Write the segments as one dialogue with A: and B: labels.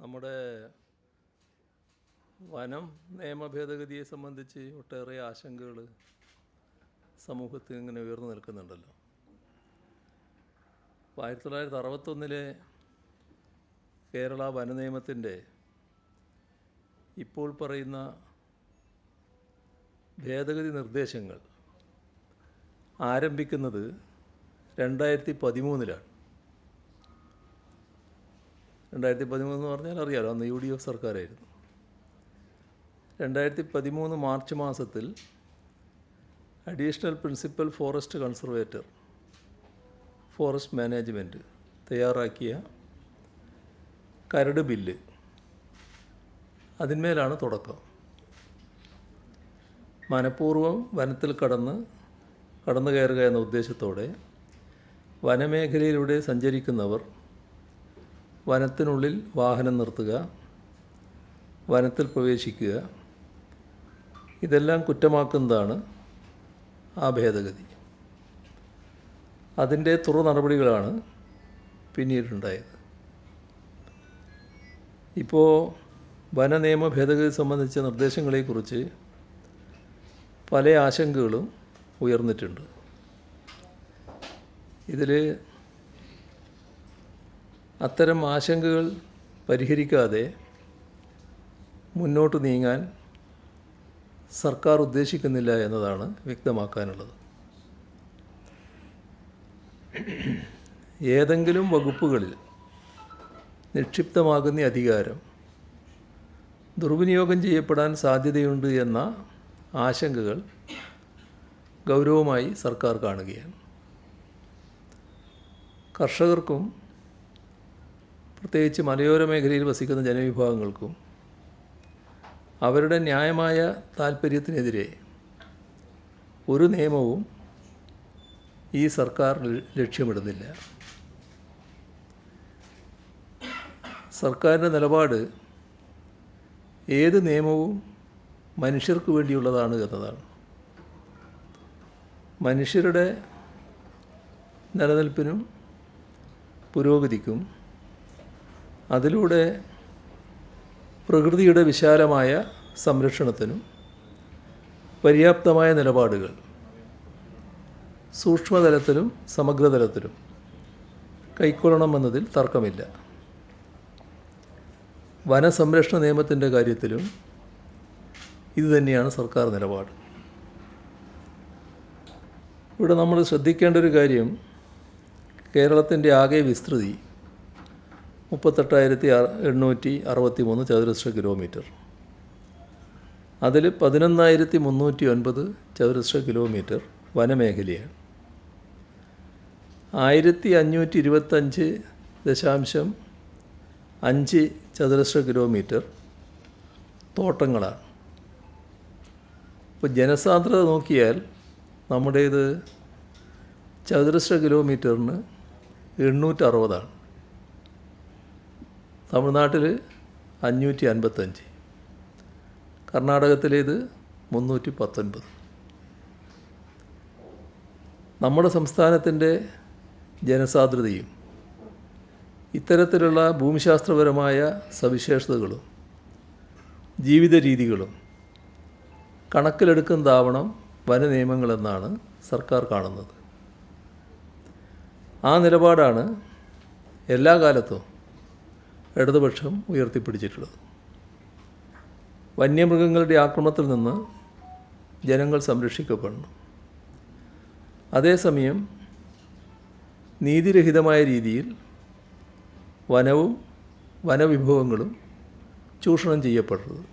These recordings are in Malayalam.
A: നമ്മുടെ വനം നിയമ ഭേദഗതിയെ സംബന്ധിച്ച് ഒട്ടേറെ ആശങ്കകൾ സമൂഹത്തിൽ ഇങ്ങനെ ഉയർന്നു നിൽക്കുന്നുണ്ടല്ലോ. 1961 കേരള വന നിയമത്തിൻ്റെ ഇപ്പോൾ പറയുന്ന ഭേദഗതി നിർദ്ദേശങ്ങൾ ആരംഭിക്കുന്നത് 2013 2013 എന്ന് പറഞ്ഞാൽ അറിയാലോ, അന്ന് UDF സർക്കാരായിരുന്നു. 2013 മാർച്ച് മാസത്തിൽ additional principal forest conservator forest management തയ്യാറാക്കിയ കരട് ബില്ല്, അതിന്മേലാണ് തുടക്കം. മനഃപൂർവ്വം വനത്തിൽ കടന്നു കയറുക എന്ന ഉദ്ദേശത്തോടെ വനമേഖലയിലൂടെ സഞ്ചരിക്കുന്നവർ വനത്തിനുള്ളിൽ വാഹനം നിർത്തുക, വനത്തിൽ പ്രവേശിക്കുക, ഇതെല്ലാം കുറ്റമാക്കുന്നതാണ് ആ ഭേദഗതി. അതിൻ്റെ തുടർ നടപടികളാണ് പിന്നീടുണ്ടായത്. ഇപ്പോൾ വന നിയമ ഭേദഗതി സംബന്ധിച്ച നിർദ്ദേശങ്ങളെക്കുറിച്ച് പല ആശങ്കകളും ഉയർന്നിട്ടുണ്ട്. ഇതിൽ അത്തരം ആശങ്കകൾ പരിഹരിക്കാതെ മുന്നോട്ട് നീങ്ങാൻ സർക്കാർ ഉദ്ദേശിക്കുന്നില്ല എന്നതാണ് വ്യക്തമാക്കാനുള്ളത്. ഏതെങ്കിലും വകുപ്പുകളിൽ നിക്ഷിപ്തമാകുന്ന അധികാരം ദുർവിനിയോഗം ചെയ്യപ്പെടാൻ സാധ്യതയുണ്ട് എന്ന ആശങ്കകൾ ഗൗരവമായി സർക്കാർ കാണുകയാണ്. കർഷകർക്കും പ്രത്യേകിച്ച് മലയോര മേഖലയിൽ വസിക്കുന്ന ജനവിഭാഗങ്ങൾക്കും അവരുടെ ന്യായമായ താൽപ്പര്യത്തിനെതിരെ ഒരു നിയമവും ഈ സർക്കാർ ലക്ഷ്യമിടുന്നില്ല. സർക്കാരിൻ്റെ നിലപാട് ഏത് നിയമവും മനുഷ്യർക്ക് വേണ്ടിയുള്ളതാണ് എന്നതാണ്. മനുഷ്യരുടെ നിലനിൽപ്പിനും പുരോഗതിക്കും അതിലൂടെ പ്രകൃതിയുടെ വിശാലമായ സംരക്ഷണത്തിനും പര്യാപ്തമായ നിലപാടുകൾ സൂക്ഷ്മതലത്തിലും സമഗ്രതലത്തിലും കൈക്കൊള്ളണമെന്നതിൽ തർക്കമില്ല. വനസംരക്ഷണ നിയമത്തിൻ്റെ കാര്യത്തിലും ഇതുതന്നെയാണ് സർക്കാർ നിലപാട്. ഇവിടെ നമ്മൾ ശ്രദ്ധിക്കേണ്ട ഒരു കാര്യം, കേരളത്തിൻ്റെ ആകെ വിസ്തൃതി 38,863 ചതുരശ്ര കിലോമീറ്റർ. അതിൽ 11,309 ചതുരശ്ര കിലോമീറ്റർ വനമേഖലയാണ്. 1,525.5 ചതുരശ്ര കിലോമീറ്റർ തോട്ടങ്ങളാണ്. ഇപ്പോൾ ജനസാന്ദ്രത നോക്കിയാൽ നമ്മുടേത് ചതുരശ്ര കിലോമീറ്ററിന് 860, തമിഴ്നാട്ടിൽ 555, കർണാടകത്തിലേത് 319. നമ്മുടെ സംസ്ഥാനത്തിൻ്റെ ജനസാന്ദ്രതയും ഇത്തരത്തിലുള്ള ഭൂമിശാസ്ത്രപരമായ സവിശേഷതകളും ജീവിത രീതികളും കണക്കിലെടുക്കുന്നതാവണം വന നിയമങ്ങളെന്നാണ് സർക്കാർ കാണുന്നത്. ആ നിലപാടാണ് എല്ലാ കാലത്തും ഇടതുപക്ഷം ഉയർത്തിപ്പിടിച്ചിട്ടുള്ളത്. വന്യമൃഗങ്ങളുടെ ആക്രമണത്തിൽ നിന്ന് ജനങ്ങൾ സംരക്ഷിക്കപ്പെടണം. അതേസമയം നീതിരഹിതമായ രീതിയിൽ വനവും വനവിഭവങ്ങളും ചൂഷണം ചെയ്യപ്പെടരുത്.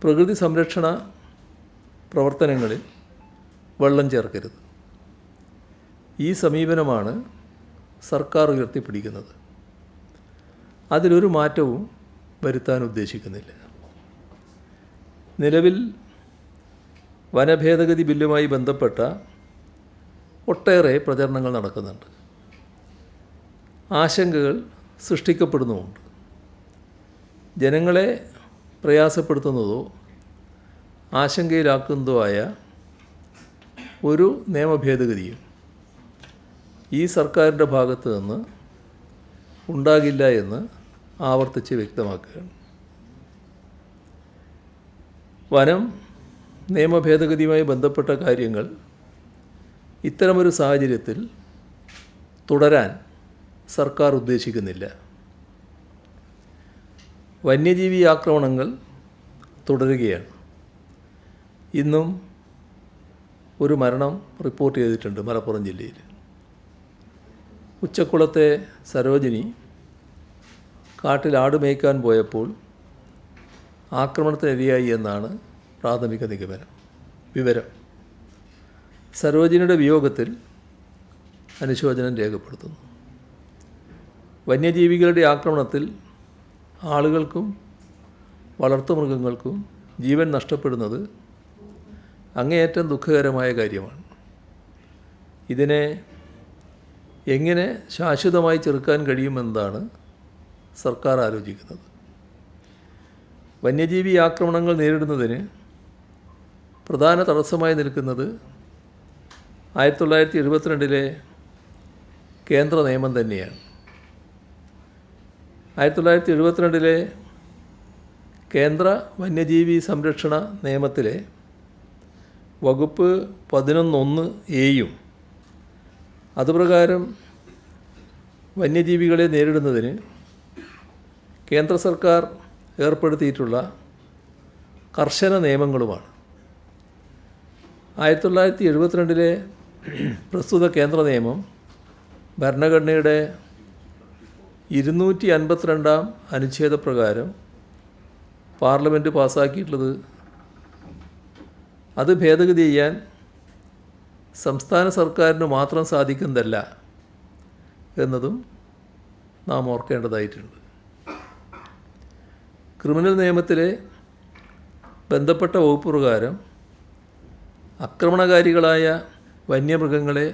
A: പ്രകൃതി സംരക്ഷണ പ്രവർത്തനങ്ങളിൽ വെള്ളം ചേർക്കരുത്. ഈ സമീപനമാണ് സർക്കാർ ഉയർത്തിപ്പിടിക്കുന്നത്. അതിലൊരു മാറ്റവും വരുത്താൻ ഉദ്ദേശിക്കുന്നില്ല. നിലവിൽ വനഭേദഗതി ബില്ലുമായി ബന്ധപ്പെട്ട ഒട്ടേറെ പ്രചരണങ്ങൾ നടക്കുന്നുണ്ട്. ആശങ്കകൾ സൃഷ്ടിക്കപ്പെടുന്നുമുണ്ട്. ജനങ്ങളെ പ്രയാസപ്പെടുത്തുന്നതോ ആശങ്കയിലാക്കുന്നതോ ആയ ഒരു നിയമഭേദഗതിയും ഈ സർക്കാരിൻ്റെ ഭാഗത്ത് നിന്ന് ഉണ്ടാകില്ല എന്ന് ആവർത്തിച്ച് വ്യക്തമാക്കുകയാണ്. വനം നിയമ ഭേദഗതിയുമായി ബന്ധപ്പെട്ട കാര്യങ്ങൾ ഇത്തരമൊരു സാഹചര്യത്തിൽ തുടരാൻ സർക്കാർ ഉദ്ദേശിക്കുന്നില്ല. വന്യജീവി ആക്രമണങ്ങൾ തുടരുകയാണ്. ഇന്നും ഒരു മരണം റിപ്പോർട്ട് ചെയ്തിട്ടുണ്ട് മലപ്പുറം ജില്ലയിൽ. ഉച്ചക്കുളത്തെ സരോജിനി കാട്ടിൽ ആട് മേയ്ക്കാൻ പോയപ്പോൾ ആക്രമണത്തിനിരയായി എന്നാണ് പ്രാഥമിക വിവരം. സരോജിനിയുടെ വിയോഗത്തിൽ അനുശോചനം രേഖപ്പെടുത്തുന്നു. വന്യജീവികളുടെ ആക്രമണത്തിൽ ആളുകൾക്കും വളർത്തുമൃഗങ്ങൾക്കും ജീവൻ നഷ്ടപ്പെടുന്നത് അങ്ങേയറ്റം ദുഃഖകരമായ കാര്യമാണ്. ഇതിനെ എങ്ങനെ ശാശ്വതമായി ചെറുക്കാൻ കഴിയുമെന്നതാണ് സർക്കാർ ആലോചിക്കുന്നത്. വന്യജീവി ആക്രമണങ്ങൾ നേരിടുന്നതിന് പ്രധാന തടസ്സമായി നിൽക്കുന്നത് 1972 കേന്ദ്ര നിയമം തന്നെയാണ്. 1972 കേന്ദ്ര വന്യജീവി സംരക്ഷണ നിയമത്തിലെ വകുപ്പ് 11(1)(a)യും അതുപ്രകാരം വന്യജീവികളെ നേരിടുന്നതിന് കേന്ദ്ര സർക്കാർ ഏർപ്പെടുത്തിയിട്ടുള്ള കർശന നിയമങ്ങളുമാണ്. 1972 പ്രസ്തുത കേന്ദ്ര നിയമം ഭരണഘടനയുടെ 252 അനുച്ഛേദപ്രകാരം പാർലമെൻറ്റ് പാസ്സാക്കിയിട്ടുള്ളത്. അത് ഭേദഗതി ചെയ്യാൻ സംസ്ഥാന സർക്കാരിന് മാത്രം സാധിക്കുന്നതല്ല എന്നതും നാം ഓർക്കേണ്ടതായിട്ടുണ്ട്. ക്രിമിനൽ നിയമത്തിലെ ബന്ധപ്പെട്ട വകുപ്പ് പ്രകാരം ആക്രമണകാരികളായ വന്യമൃഗങ്ങളെ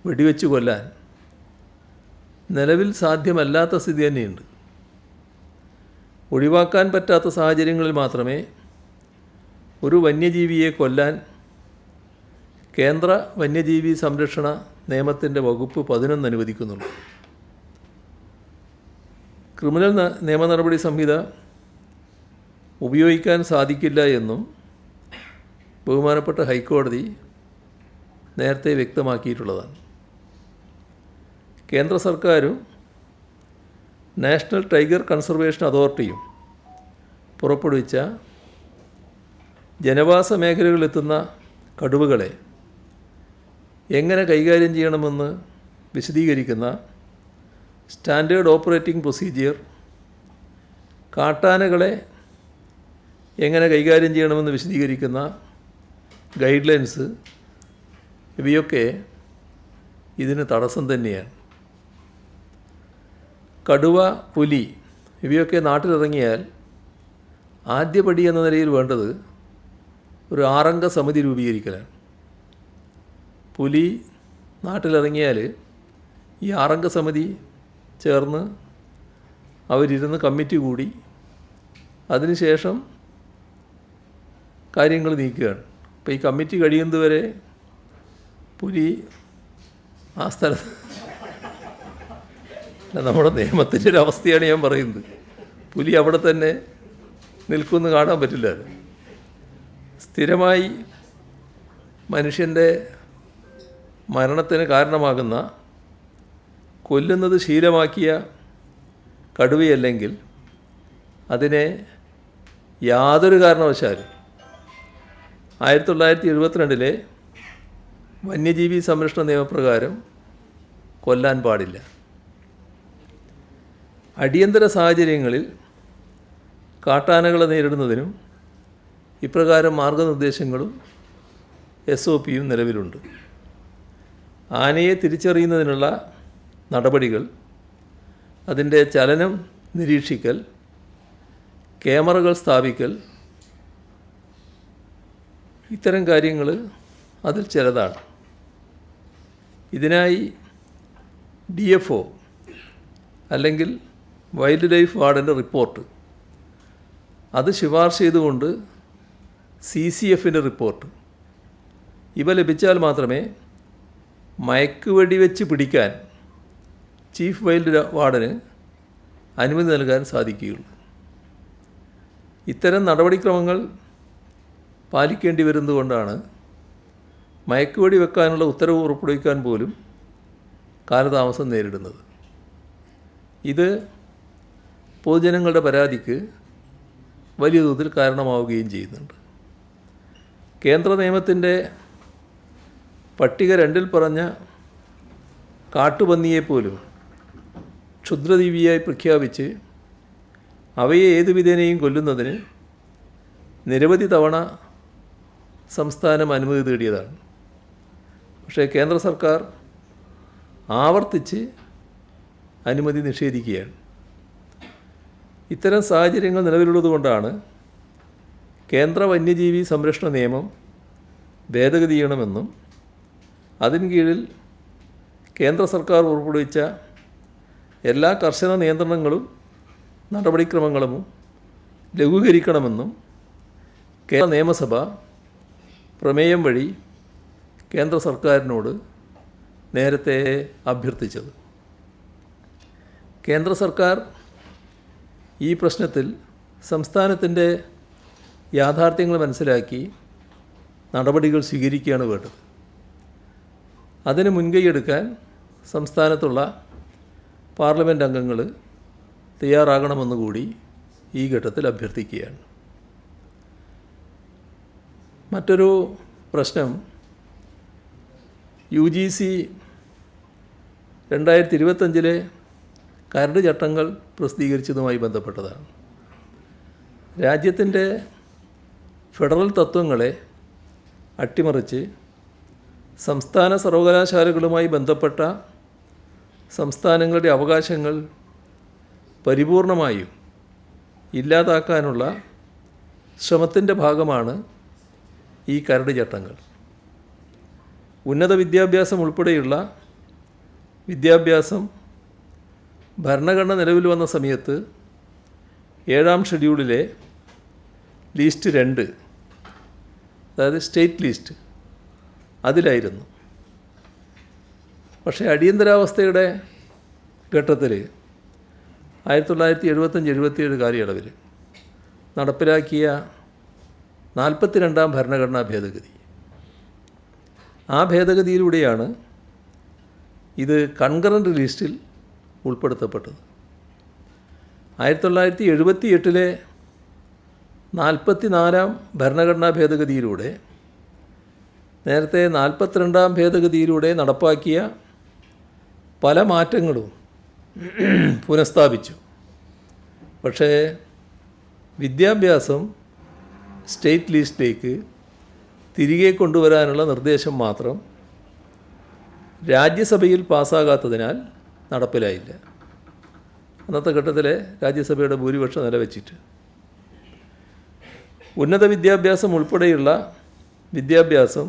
A: വെടിവെച്ച് കൊല്ലാൻ നിലവിൽ സാധ്യമല്ലാത്ത സ്ഥിതി തന്നെയുണ്ട്. ഒഴിവാക്കാൻ പറ്റാത്ത സാഹചര്യങ്ങളിൽ മാത്രമേ ഒരു വന്യജീവിയെ കൊല്ലാൻ കേന്ദ്ര വന്യജീവി സംരക്ഷണ നിയമത്തിൻ്റെ വകുപ്പ് 11 അനുവദിക്കുന്നുള്ളൂ. ക്രിമിനൽ നിയമ നടപടി സംഹിത ഉപയോഗിക്കാൻ സാധിക്കില്ല എന്നും ബഹുമാനപ്പെട്ട ഹൈക്കോടതി നേരത്തെ വ്യക്തമാക്കിയിട്ടുള്ളതാണ്. കേന്ദ്ര സർക്കാരും നാഷണൽ ടൈഗർ കൺസർവേഷൻ അതോറിറ്റിയും പുറപ്പെടുവിച്ച ജനവാസ മേഖലകളിലെത്തുന്ന കടുവകളെ എങ്ങനെ കൈകാര്യം ചെയ്യണമെന്ന് വിശദീകരിക്കുന്ന സ്റ്റാൻഡേർഡ് ഓപ്പറേറ്റിംഗ് പ്രൊസീജിയർ, കാട്ടാനകളെ എങ്ങനെ കൈകാര്യം ചെയ്യണമെന്ന് വിശദീകരിക്കുന്ന ഗൈഡ് ലൈൻസ്, ഇവയൊക്കെ ഇതിന് തടസ്സം തന്നെയാണ്. കടുവ, പുലി ഇവയൊക്കെ നാട്ടിലിറങ്ങിയാൽ ആദ്യപടി എന്ന നിലയിൽ വേണ്ടത് ഒരു 6 അംഗ സമിതി രൂപീകരിക്കലാണ്. പുലി നാട്ടിലിറങ്ങിയാൽ ഈ 6 അംഗ സമിതി ചേർന്ന് അവരിരുന്ന് കമ്മിറ്റി കൂടി അതിനുശേഷം കാര്യങ്ങൾ നീക്കുകയാണ്. അപ്പോൾ ഈ കമ്മിറ്റി കഴിയുന്നതുവരെ പുലി ആ സ്ഥലത്ത്, നമ്മുടെ നിയമത്തിൻ്റെ ഒരു അവസ്ഥയാണ് ഞാൻ പറയുന്നത്. പുലി അവിടെ തന്നെ നിൽക്കുമെന്ന് കാണാൻ പറ്റില്ല. സ്ഥിരമായി മനുഷ്യൻ്റെ മരണത്തിന് കാരണമാകുന്ന, കൊല്ലുന്നത് ശീലമാക്കിയ കടുവയല്ലെങ്കിൽ അതിനെ യാതൊരു കാരണവശാലും 1972 വന്യജീവി സംരക്ഷണ നിയമപ്രകാരം കൊല്ലാൻ പാടില്ല. അടിയന്തര സാഹചര്യങ്ങളിൽ കാട്ടാനകളെ നേരിടുന്നതിനും ഇപ്രകാരം മാർഗനിർദ്ദേശങ്ങളും SOPയും നിലവിലുണ്ട്. ആനയെ തിരിച്ചറിയുന്നതിനുള്ള നടപടികൾ, അതിൻ്റെ ചലനം നിരീക്ഷിക്കൽ, ക്യാമറകൾ സ്ഥാപിക്കൽ, ഇത്തരം കാര്യങ്ങൾ അതിൽ ചിലതാണ്. ഇതിനായി DFO അല്ലെങ്കിൽ വൈൽഡ് ലൈഫ് വാർഡൻ്റെ റിപ്പോർട്ട്, അത് ശുപാർശ ചെയ്തുകൊണ്ട് CCFൻ്റെ റിപ്പോർട്ട്, ഇവ ലഭിച്ചാൽ മാത്രമേ മയക്കുവെടി വെച്ച് പിടിക്കാൻ ചീഫ് വൈൽഡ് വാർഡന് അനുമതി നൽകാൻ സാധിക്കുകയുള്ളൂ. ഇത്തരം നടപടിക്രമങ്ങൾ പാലിക്കേണ്ടി വരുന്നതുകൊണ്ടാണ് മയക്കുവെടി വെക്കാനുള്ള ഉത്തരവ് പുറപ്പെടുവിക്കാൻ പോലും കാലതാമസം നേരിടുന്നത്. ഇത് പൊതുജനങ്ങളുടെ പരാതിക്ക് വലിയ തോതിൽ കാരണമാവുകയും ചെയ്യുന്നുണ്ട്. കേന്ദ്ര നിയമത്തിൻ്റെ പട്ടിക 2-ൽ പറഞ്ഞ കാട്ടുപന്നിയെപ്പോലും ക്ഷുദ്രജീവിയായി പ്രഖ്യാപിച്ച് അവയെ ഏതു വിധേനയും കൊല്ലുന്നതിന് നിരവധി തവണ സംസ്ഥാനം അനുമതി തേടിയതാണ്. പക്ഷേ കേന്ദ്ര സർക്കാർ ആവർത്തിച്ച് അനുമതി നിഷേധിക്കുകയാണ്. ഇത്തരം സാഹചര്യങ്ങൾ നിലവിലുള്ളതുകൊണ്ടാണ് കേന്ദ്ര വന്യജീവി സംരക്ഷണ നിയമം ഭേദഗതി ചെയ്യണമെന്നും അതിന് കീഴിൽ കേന്ദ്ര സർക്കാർ പുറപ്പെടുവിച്ച എല്ലാ കർശന നിയന്ത്രണങ്ങളും നടപടിക്രമങ്ങളും ലഘൂകരിക്കണമെന്നും കേരള നിയമസഭ പ്രമേയം വഴി കേന്ദ്ര സർക്കാരിനോട് നേരത്തെ അഭ്യർത്ഥിച്ചത്. കേന്ദ്ര സർക്കാർ ഈ പ്രശ്നത്തിൽ സംസ്ഥാനത്തിൻ്റെ യാഥാർത്ഥ്യങ്ങൾ മനസ്സിലാക്കി നടപടികൾ സ്വീകരിക്കുകയാണ് വേണ്ടത്. അതിന് മുൻകൈയെടുക്കാൻ സംസ്ഥാനത്തുള്ള പാർലമെൻറ്റ് അംഗങ്ങൾ തയ്യാറാകണമെന്നുകൂടി ഈ ഘട്ടത്തിൽ അഭ്യർത്ഥിക്കുകയാണ്. മറ്റൊരു പ്രശ്നം UGC 2025 കരട് ചട്ടങ്ങൾ പ്രസിദ്ധീകരിച്ചതുമായി ബന്ധപ്പെട്ടതാണ്. രാജ്യത്തിൻ്റെ ഫെഡറൽ തത്വങ്ങളെ അട്ടിമറിച്ച് സംസ്ഥാന സർവകലാശാലകളുമായി ബന്ധപ്പെട്ട സംസ്ഥാനങ്ങളുടെ അവകാശങ്ങൾ പരിപൂർണമായും ഇല്ലാതാക്കാനുള്ള ശ്രമത്തിൻ്റെ ഭാഗമാണ് ഈ കരട് ചട്ടങ്ങൾ. ഉന്നത വിദ്യാഭ്യാസം ഉൾപ്പെടെയുള്ള വിദ്യാഭ്യാസം ഭരണഘടന നിലവിൽ വന്ന സമയത്ത് 7-ാം ഷെഡ്യൂളിലെ ലിസ്റ്റ് 2, അതായത് സ്റ്റേറ്റ് ലിസ്റ്റ്, അതിലായിരുന്നു. പക്ഷേ അടിയന്തരാവസ്ഥയുടെ ഘട്ടത്തിൽ 1975-77 കാലയളവിൽ നടപ്പിലാക്കിയ 42-ാം ഭരണഘടനാ ഭേദഗതി, ആ ഭേദഗതിയിലൂടെയാണ് ഇത് കൺകറൻറ്റ് ലിസ്റ്റിൽ ഉൾപ്പെടുത്തപ്പെട്ടത്. 1978 44-ാം ഭരണഘടനാ ഭേദഗതിയിലൂടെ നേരത്തെ 42-ാം ഭേദഗതിയിലൂടെ നടപ്പാക്കിയ പല മാറ്റങ്ങളും പുനഃസ്ഥാപിച്ചു. പക്ഷേ വിദ്യാഭ്യാസം സ്റ്റേറ്റ് ലിസ്റ്റിലേക്ക് തിരികെ കൊണ്ടുവരാനുള്ള നിർദ്ദേശം മാത്രം രാജ്യസഭയിൽ പാസ്സാകാത്തതിനാൽ നടപ്പിലായില്ല. അന്നത്തെ ഘട്ടത്തിലെ രാജ്യസഭയുടെ ഭൂരിപക്ഷം നിലവച്ചിട്ട് ഉന്നത വിദ്യാഭ്യാസം ഉൾപ്പെടെയുള്ള വിദ്യാഭ്യാസം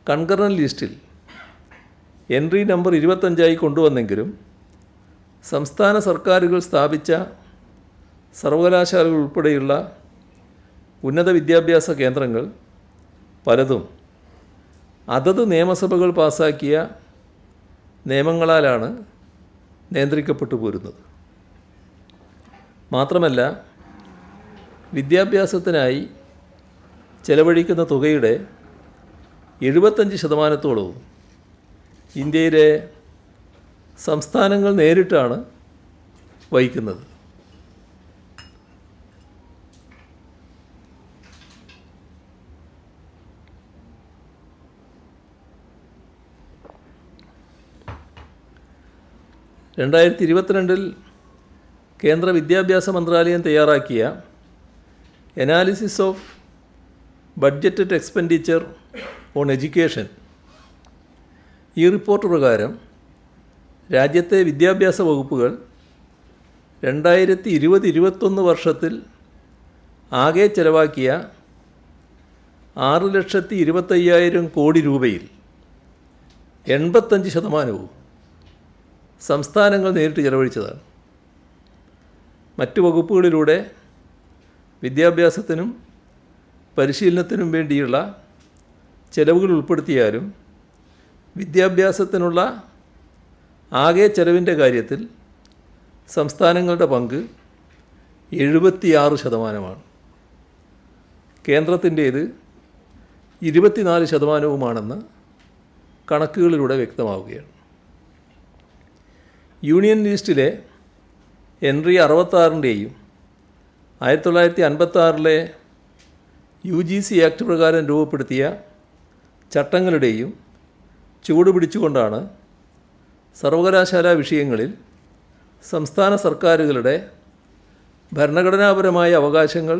A: കൺകറൻറ്റ് ലിസ്റ്റിൽ എൻട്രി നമ്പർ 25 കൊണ്ടുവന്നെങ്കിലും സംസ്ഥാന സർക്കാരുകൾ സ്ഥാപിച്ച സർവകലാശാലകൾ ഉൾപ്പെടെയുള്ള ഉന്നത വിദ്യാഭ്യാസ കേന്ദ്രങ്ങൾ പലതും അതത് നിയമസഭകൾ പാസാക്കിയ നിയമങ്ങളാലാണ് നിയന്ത്രിക്കപ്പെട്ടു പോരുന്നത്. മാത്രമല്ല, വിദ്യാഭ്യാസത്തിനായി ചെലവഴിക്കുന്ന തുകയുടെ 75% ഇന്ത്യയിലെ സംസ്ഥാനങ്ങൾ നേരിട്ടാണ് വഹിക്കുന്നത്. കേന്ദ്ര വിദ്യാഭ്യാസ മന്ത്രാലയം തയ്യാറാക്കിയ analysis of budgeted expenditure on education, ഈ റിപ്പോർട്ട് പ്രകാരം രാജ്യത്തെ വിദ്യാഭ്യാസ വകുപ്പുകൾ 2020-21 വർഷത്തിൽ ആകെ ചെലവാക്കിയ 6,25,000 കോടി രൂപയിൽ 85% സംസ്ഥാനങ്ങൾ നേരിട്ട് ചെലവഴിച്ചതാണ്. മറ്റു വകുപ്പുകളിലൂടെ വിദ്യാഭ്യാസത്തിനും പരിശീലനത്തിനും വേണ്ടിയുള്ള ചെലവുകൾ ഉൾപ്പെടുത്തിയാലും വിദ്യാഭ്യാസത്തിനുള്ള ആകെ ചെലവിൻ്റെ കാര്യത്തിൽ സംസ്ഥാനങ്ങളുടെ പങ്ക് 76%. കേന്ദ്രത്തിൻ്റേത് 24%, കണക്കുകളിലൂടെ വ്യക്തമാവുകയാണ്. യൂണിയൻ ലിസ്റ്റിലെ എൻട്രി 66-ൻ്റെയും 1956 UGC ആക്ട് പ്രകാരം രൂപപ്പെടുത്തിയ ചട്ടങ്ങളുടെയും ചുവട് പിടിച്ചുകൊണ്ടാണ് സർവകലാശാലാ വിഷയങ്ങളിൽ സംസ്ഥാന സർക്കാരുകളുടെ ഭരണഘടനാപരമായ അവകാശങ്ങൾ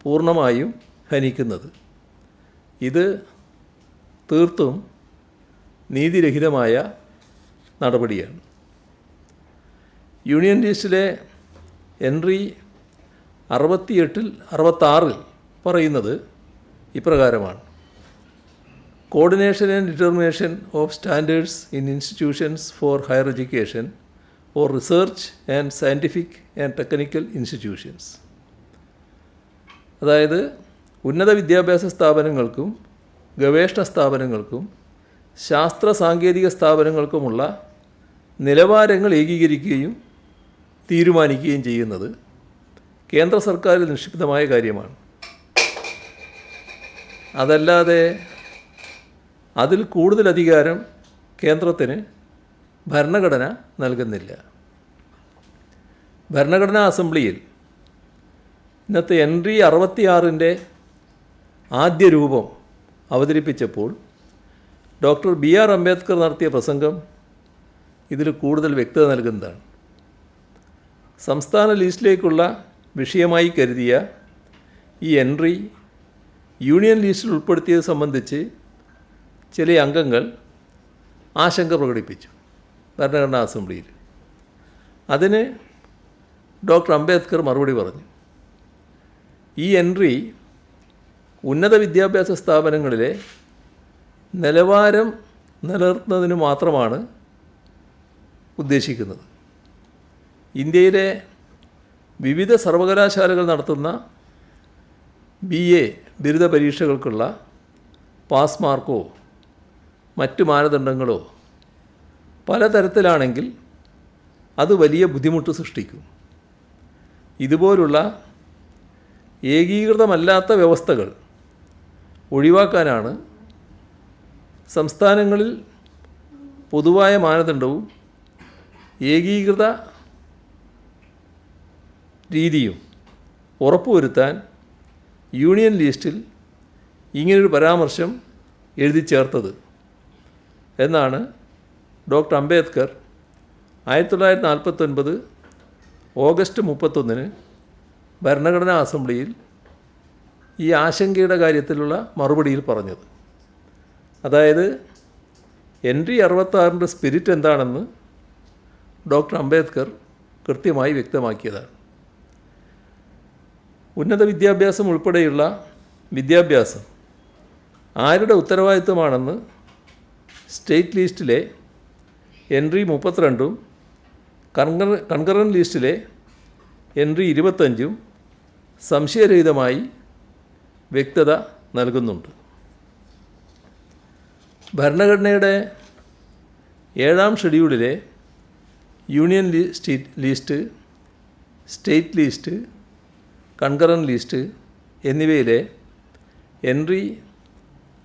A: പൂർണ്ണമായും ഹനിക്കുന്നത്. ഇത് തീർത്തും നീതിരഹിതമായ നടപടിയാണ്. യൂണിയൻ ലിസ്റ്റിലെ എൻട്രി 66 പറയുന്നത് ഇപ്രകാരമാണ്: coordination and determination of standards in institutions for higher education for research and scientific and technical institutions. അതായത് ഉന്നത വിദ്യാഭ്യാസ സ്ഥാപനങ്ങൾക്കും ഗവേഷണ സ്ഥാപനങ്ങൾക്കും ശാസ്ത്ര സാങ്കേതിക സ്ഥാപനങ്ങൾക്കുമുള്ള നിലവാരങ്ങൾ ഏകീകരിക്കുകയും തീരുമാനിക്കുകയും ചെയ്യുന്നത് കേന്ദ്ര സർക്കാരിൽ നിക്ഷിപ്തമായ കാര്യമാണ്. അതല്ലാതെ അതിൽ കൂടുതൽ അധികാരം കേന്ദ്രത്തിന് ഭരണഘടന നൽകുന്നില്ല. ഭരണഘടനാ അസംബ്ലിയിൽ ഇന്നത്തെ എൻട്രി 66-ൻ്റെ ആദ്യ രൂപം അവതരിപ്പിച്ചപ്പോൾ ഡോക്ടർ BR അംബേദ്കർ നടത്തിയ പ്രസംഗം ഇതിൽ കൂടുതൽ വ്യക്തത നൽകുന്നതാണ്. സംസ്ഥാന ലിസ്റ്റിലേക്കുള്ള വിഷയമായി കരുതിയ ഈ എൻട്രി യൂണിയൻ ലിസ്റ്റിൽ ഉൾപ്പെടുത്തിയത് സംബന്ധിച്ച് ചില അംഗങ്ങൾ ആശങ്ക പ്രകടിപ്പിച്ചു ഭരണഘടനാ അസംബ്ലിയിൽ. അതിന് ഡോക്ടർ അംബേദ്കർ മറുപടി പറഞ്ഞു. ഈ എൻട്രി ഉന്നത വിദ്യാഭ്യാസ സ്ഥാപനങ്ങളിലെ നിലവാരം നിലനിർത്തുന്നതിന് മാത്രമാണ് ഉദ്ദേശിക്കുന്നത്. ഇന്ത്യയിലെ വിവിധ സർവകലാശാലകൾ നടത്തുന്ന BA ബിരുദ പരീക്ഷകൾക്കുള്ള പാസ് മാർക്കോ മറ്റു മാനദണ്ഡങ്ങളോ പലതരത്തിലാണെങ്കിൽ അത് വലിയ ബുദ്ധിമുട്ട് സൃഷ്ടിക്കും. ഇതുപോലുള്ള ഏകീകൃതമല്ലാത്ത വ്യവസ്ഥകൾ ഒഴിവാക്കാനാണ് സംസ്ഥാനങ്ങളിൽ പൊതുവായ മാനദണ്ഡവും ഏകീകൃത രീതിയും ഉറപ്പുവരുത്താൻ യൂണിയൻ ലിസ്റ്റിൽ ഇങ്ങനൊരു പരാമർശം എഴുതി ചേർത്തത് എന്നാണ് ഡോക്ടർ അംബേദ്കർ 1949 ഓഗസ്റ്റ് 31 ഭരണഘടനാ അസംബ്ലിയിൽ ഈ ആശങ്കയുടെ കാര്യത്തിലുള്ള മറുപടിയിൽ പറഞ്ഞത്. അതായത് എൻട്രി 66-ൻ്റെ സ്പിരിറ്റ് എന്താണെന്ന് ഡോക്ടർ അംബേദ്കർ കൃത്യമായി വ്യക്തമാക്കിയതാണ്. ഉന്നത വിദ്യാഭ്യാസം ഉൾപ്പെടെയുള്ള വിദ്യാഭ്യാസം ആരുടെ ഉത്തരവാദിത്വമാണെന്ന് സ്റ്റേറ്റ് ലിസ്റ്റിലെ എൻട്രി 32-ഉം കൺകറൻറ്റ് ലിസ്റ്റിലെ എൻട്രി 25-ഉം സംശയരഹിതമായി വ്യക്തത നൽകുന്നുണ്ട്. ഭരണഘടനയുടെ 7-ാം ഷെഡ്യൂളിലെ union list, state list, concurrent list എന്നിവയിലെ എൻട്രി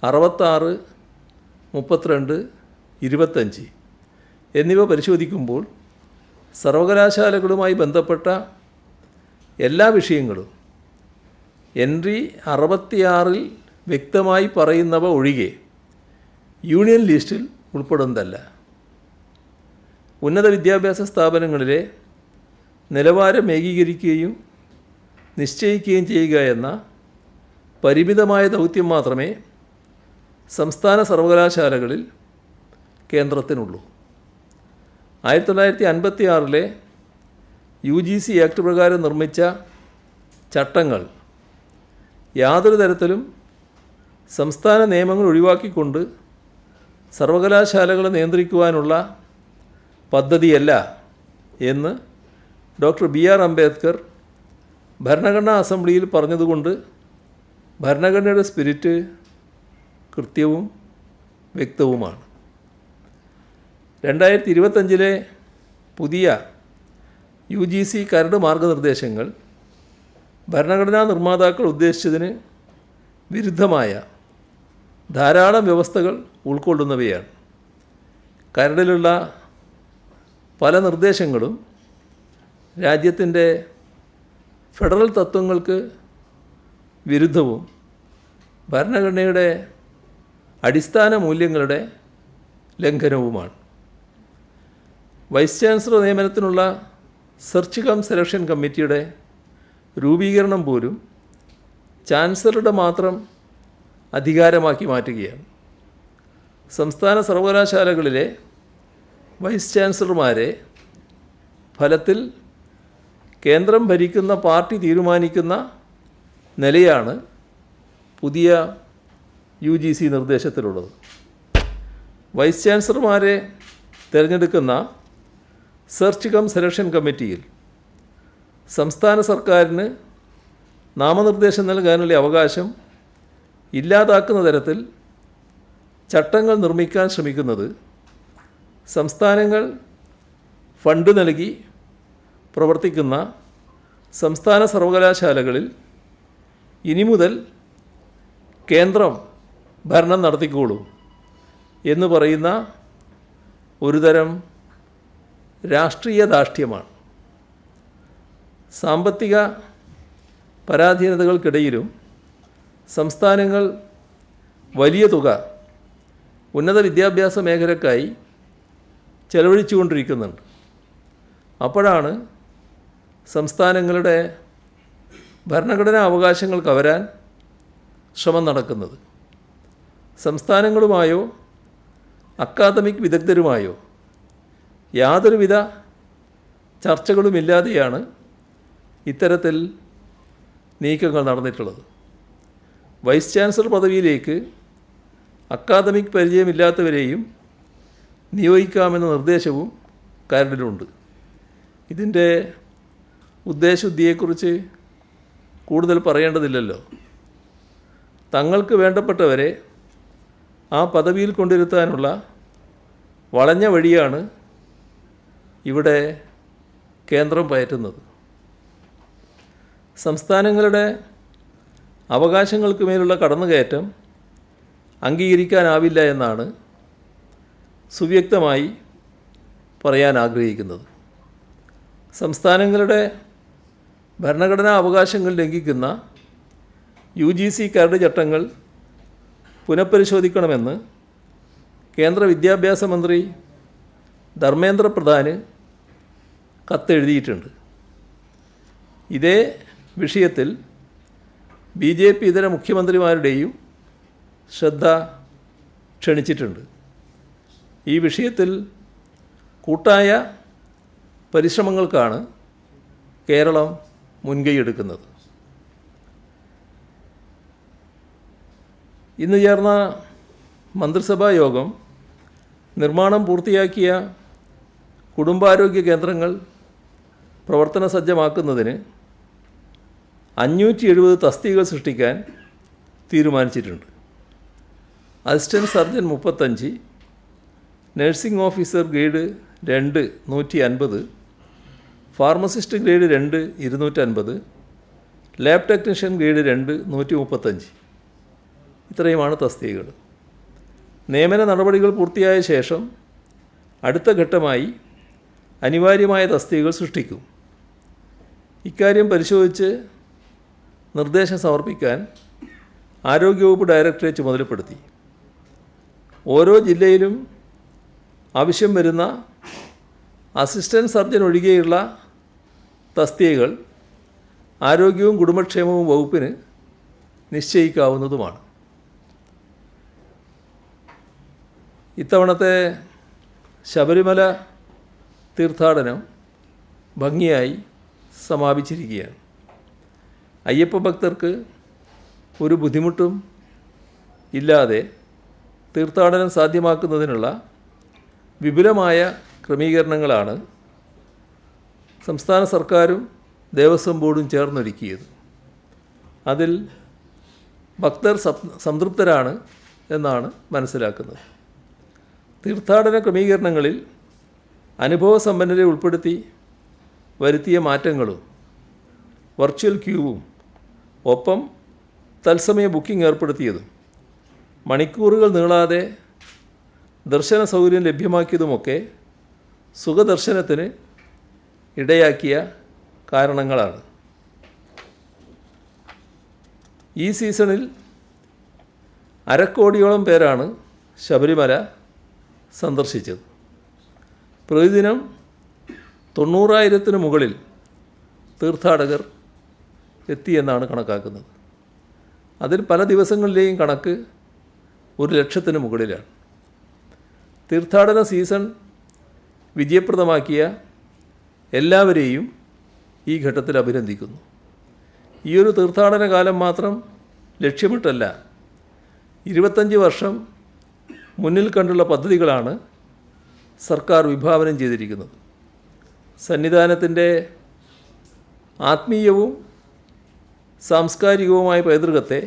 A: 66, 32, 25 എന്നിവ പരിശോധിക്കുമ്പോൾ സർവകലാശാലകളുമായി ബന്ധപ്പെട്ട എല്ലാ വിഷയങ്ങളും എൻട്രി 66-ൽ വ്യക്തമായി പറയുന്നവ ഒഴികെ യൂണിയൻ ലിസ്റ്റിൽ ഉൾപ്പെടുന്നതല്ല. ഉന്നത വിദ്യാഭ്യാസ സ്ഥാപനങ്ങളിലെ നിലവാരം ഏകീകരിക്കുകയും നിശ്ചയിക്കുകയും ചെയ്യുക എന്ന പരിമിതമായ ദൗത്യം മാത്രമേ സംസ്ഥാന സർവകലാശാലകളിൽ കേന്ദ്രത്തിനുള്ളൂ. 1956-ലെ UGC ആക്ട് പ്രകാരം നിർമ്മിച്ച ചട്ടങ്ങൾ യാതൊരു തരത്തിലും സംസ്ഥാന നിയമങ്ങൾ ഒഴിവാക്കിക്കൊണ്ട് സർവകലാശാലകളെ നിയന്ത്രിക്കുവാനുള്ള പദ്ധതിയല്ല എന്ന് ഡോക്ടർ BR അംബേദ്കർ ഭരണഘടനാ അസംബ്ലിയിൽ പറഞ്ഞതുകൊണ്ട് ഭരണഘടനയുടെ സ്പിരിറ്റ് കൃത്യവും വ്യക്തവുമാണ്. 2025-ലെ പുതിയ UGC കരട് മാർഗനിർദ്ദേശങ്ങൾ ഭരണഘടനാ നിർമ്മാതാക്കൾ ഉദ്ദേശിച്ചതിന് വിരുദ്ധമായ ധാരാളം വ്യവസ്ഥകൾ ഉൾക്കൊള്ളുന്നവയാണ്. കരടിലുള്ള പല നിർദ്ദേശങ്ങളും രാജ്യത്തിൻ്റെ ഫെഡറൽ തത്വങ്ങൾക്ക് വിരുദ്ധവും ഭരണഘടനയുടെ അടിസ്ഥാന മൂല്യങ്ങളുടെ ലംഘനവുമാണ്. വൈസ് ചാൻസലർ നിയമനത്തിനുള്ള സെർച്ച് കം സെലക്ഷൻ കമ്മിറ്റിയുടെ രൂപീകരണം പോലും ചാൻസലറുടെ മാത്രം അധികാരമാക്കി മാറ്റുകയാണ്. സംസ്ഥാന സർവകലാശാലകളിലെ വൈസ് ചാൻസലർമാരെ ഫലത്തിൽ കേന്ദ്രം ഭരിക്കുന്ന പാർട്ടി തീരുമാനിക്കുന്ന നിലയാണ് പുതിയ UGC നിർദ്ദേശത്തിലുള്ളത്. വൈസ് ചാൻസലർമാരെ തിരഞ്ഞെടുക്കുന്ന സെർച്ച് കം സെലക്ഷൻ കമ്മിറ്റിയിൽ സംസ്ഥാന സർക്കാരിന് നാമനിർദ്ദേശം നൽകാനുള്ള അവകാശം ഇല്ലാതാക്കുന്ന തരത്തിൽ ചട്ടങ്ങൾ നിർമ്മിക്കാൻ ശ്രമിക്കുന്നത് സംസ്ഥാനങ്ങൾ ഫണ്ട് നൽകി പ്രവർത്തിക്കുന്ന സംസ്ഥാന സർവകലാശാലകളിൽ ഇനി മുതൽ കേന്ദ്രം ഭരണം നടത്തിക്കോളും എന്ന് പറയുന്ന ഒരുതരം രാഷ്ട്രീയ ധാർഷ്ട്യമാണ്. സാമ്പത്തിക പരാധീനതകൾക്കിടയിലും സംസ്ഥാനങ്ങൾ വലിയ തുക ഉന്നത വിദ്യാഭ്യാസ മേഖലയ്ക്കായി ചെലവഴിച്ചുകൊണ്ടിരിക്കുന്നുണ്ട്. അപ്പോഴാണ് സംസ്ഥാനങ്ങളുടെ ഭരണഘടനാ അവകാശങ്ങൾ കവരാൻ ശ്രമം നടക്കുന്നത്. സംസ്ഥാനങ്ങളുമായോ അക്കാദമിക് വിദഗ്ധരുമായോ യാതൊരുവിധ ചർച്ചകളുമില്ലാതെയാണ് ഇത്തരത്തിൽ നീക്കങ്ങൾ നടന്നിട്ടുള്ളത്. വൈസ് ചാൻസലർ പദവിയിലേക്ക് അക്കാദമിക് പരിചയമില്ലാത്തവരെയും നിയോഗിക്കാമെന്ന നിർദ്ദേശവും കരടിലുണ്ട്. ഇതിൻ്റെ ഉദ്ദേശശുദ്ധിയെക്കുറിച്ച് കൂടുതൽ പറയേണ്ടതില്ലല്ലോ. തങ്ങൾക്ക് വേണ്ടപ്പെട്ടവരെ ആ പദവിയിൽ കൊണ്ടിരുത്താനുള്ള വളഞ്ഞ വഴിയാണ് ഇവിടെ കേന്ദ്രം പയറ്റുന്നത്. സംസ്ഥാനങ്ങളുടെ അവകാശങ്ങൾക്ക് മേലുള്ള കടന്നുകയറ്റം അംഗീകരിക്കാനാവില്ല എന്നാണ് സുവ്യക്തമായി പറയാൻ ആഗ്രഹിക്കുന്നത്. സംസ്ഥാനങ്ങളുടെ ഭരണഘടനാ അവകാശങ്ങൾ ലംഘിക്കുന്ന UGC കരട് ചട്ടങ്ങൾ പുനഃപരിശോധിക്കണമെന്ന് കേന്ദ്ര വിദ്യാഭ്യാസ മന്ത്രി ധർമ്മേന്ദ്ര പ്രധാന് കത്തെഴുതിയിട്ടുണ്ട്. ഇതേ വിഷയത്തിൽ BJP ഇതര മുഖ്യമന്ത്രിമാരുടെയും ശ്രദ്ധ ക്ഷണിച്ചിട്ടുണ്ട്. ഈ വിഷയത്തിൽ കൂട്ടായ പരിശ്രമങ്ങൾക്കാണ് കേരളം മുൻകൈയെടുക്കുന്നത്. ഇന്ന് ചേർന്ന മന്ത്രിസഭാ യോഗം നിർമ്മാണം പൂർത്തിയാക്കിയ കുടുംബാരോഗ്യ കേന്ദ്രങ്ങൾ പ്രവർത്തന സജ്ജമാക്കുന്നതിന് 570 തസ്തികകൾ സൃഷ്ടിക്കാൻ തീരുമാനിച്ചിട്ടുണ്ട്. Assistant surgeon 35, nursing officer grade 2 150, pharmacist grade 2 250, lab technician grade 2 135. ഇത്രയുമാണ് തസ്തികകൾ. നിയമന നടപടികൾ പൂർത്തിയായ ശേഷം അടുത്ത ഘട്ടമായി അനിവാര്യമായ തസ്തികകൾ സൃഷ്ടിക്കും. ഇക്കാര്യം പരിശോധിച്ച് നിർദ്ദേശം സമർപ്പിക്കാൻ ആരോഗ്യവകുപ്പ് ഡയറക്ടറെ ചുമതലപ്പെടുത്തി. ഓരോ ജില്ലയിലും ആവശ്യം വരുന്ന അസിസ്റ്റൻറ്റ് സർജൻ ഒഴികെയുള്ള തസ്തികകൾ ആരോഗ്യവും കുടുംബക്ഷേമവും വകുപ്പിന് നിശ്ചയിക്കാവുന്നതുമാണ്. ഇത്തവണത്തെ ശബരിമല തീർത്ഥാടനം ഭംഗിയായി സമാപിച്ചിരിക്കുകയാണ്. അയ്യപ്പ ഭക്തർക്ക് ഒരു ബുദ്ധിമുട്ടും ഇല്ലാതെ തീർത്ഥാടനം സാധ്യമാക്കുന്നതിനുള്ള വിപുലമായ ക്രമീകരണങ്ങളാണ് സംസ്ഥാന സർക്കാരും ദേവസ്വം ബോർഡും ചേർന്നൊരുക്കിയത്. അതിൽ ഭക്തർ സംതൃപ്തരാണ് എന്നാണ് മനസ്സിലാക്കുന്നത്. തീർത്ഥാടന ക്രമീകരണങ്ങളിൽ അനുഭവസമ്പന്നരെ ഉൾപ്പെടുത്തി വരുത്തിയ മാറ്റങ്ങളും വെർച്വൽ ക്യൂവും ഒപ്പം തത്സമയ ബുക്കിംഗ് ഏർപ്പെടുത്തിയതും മണിക്കൂറുകൾ നീളാതെ ദർശന സൗകര്യം ലഭ്യമാക്കിയതുമൊക്കെ സുഖദർശനത്തിന് ഇടയാക്കിയ കാരണങ്ങളാണ്. ഈ സീസണിൽ 1/2 കോടിയോളം പേരാണ് ശബരിമല സന്ദർശിച്ചത്. പ്രതിദിനം 90,000-ന് മുകളിൽ തീർത്ഥാടകർ എത്തിയെന്നാണ് കണക്കാക്കുന്നത്. അതിൽ പല ദിവസങ്ങളിലെയും കണക്ക് 1,00,000-ന് മുകളിലാണ്. തീർത്ഥാടന സീസൺ വിജയപ്രദമാക്കിയ എല്ലാവരെയും ഈ ഘട്ടത്തിൽ അഭിനന്ദിക്കുന്നു. ഈയൊരു തീർത്ഥാടന കാലം മാത്രം ലക്ഷ്യമിട്ടല്ല, 25 വർഷം മുന്നിൽ കണ്ടുള്ള പദ്ധതികളാണ് സർക്കാർ വിഭാവനം ചെയ്തിരിക്കുന്നത്. സന്നിധാനത്തിൻ്റെ ആത്മീയവും സാംസ്കാരികവുമായ പൈതൃകത്തെ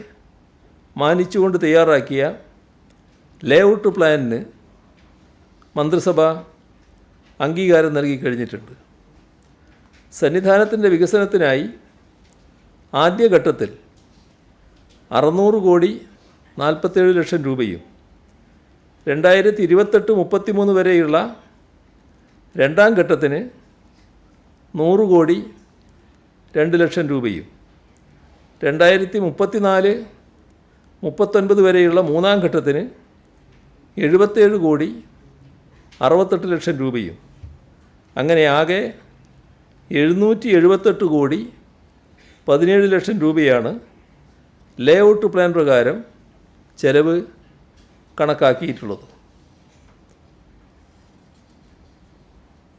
A: മാനിച്ചുകൊണ്ട് തയ്യാറാക്കിയ ലേഔട്ട് പ്ലാനിന് മന്ത്രിസഭ അംഗീകാരം നൽകിക്കഴിഞ്ഞിട്ടുണ്ട്. സന്നിധാനത്തിൻ്റെ വികസനത്തിനായി ആദ്യഘട്ടത്തിൽ 600,47 രൂപയും 2028-33 വരെയുള്ള രണ്ടാം ഘട്ടത്തിന് 100,02 രൂപയും 2034-39 വരെയുള്ള മൂന്നാം ഘട്ടത്തിന് 77,68 രൂപയും അങ്ങനെ ആകെ 778,17 രൂപയാണ് ലേഔട്ട് പ്ലാൻ പ്രകാരം ചെലവ് കണക്കാക്കിയിട്ടുള്ളത്.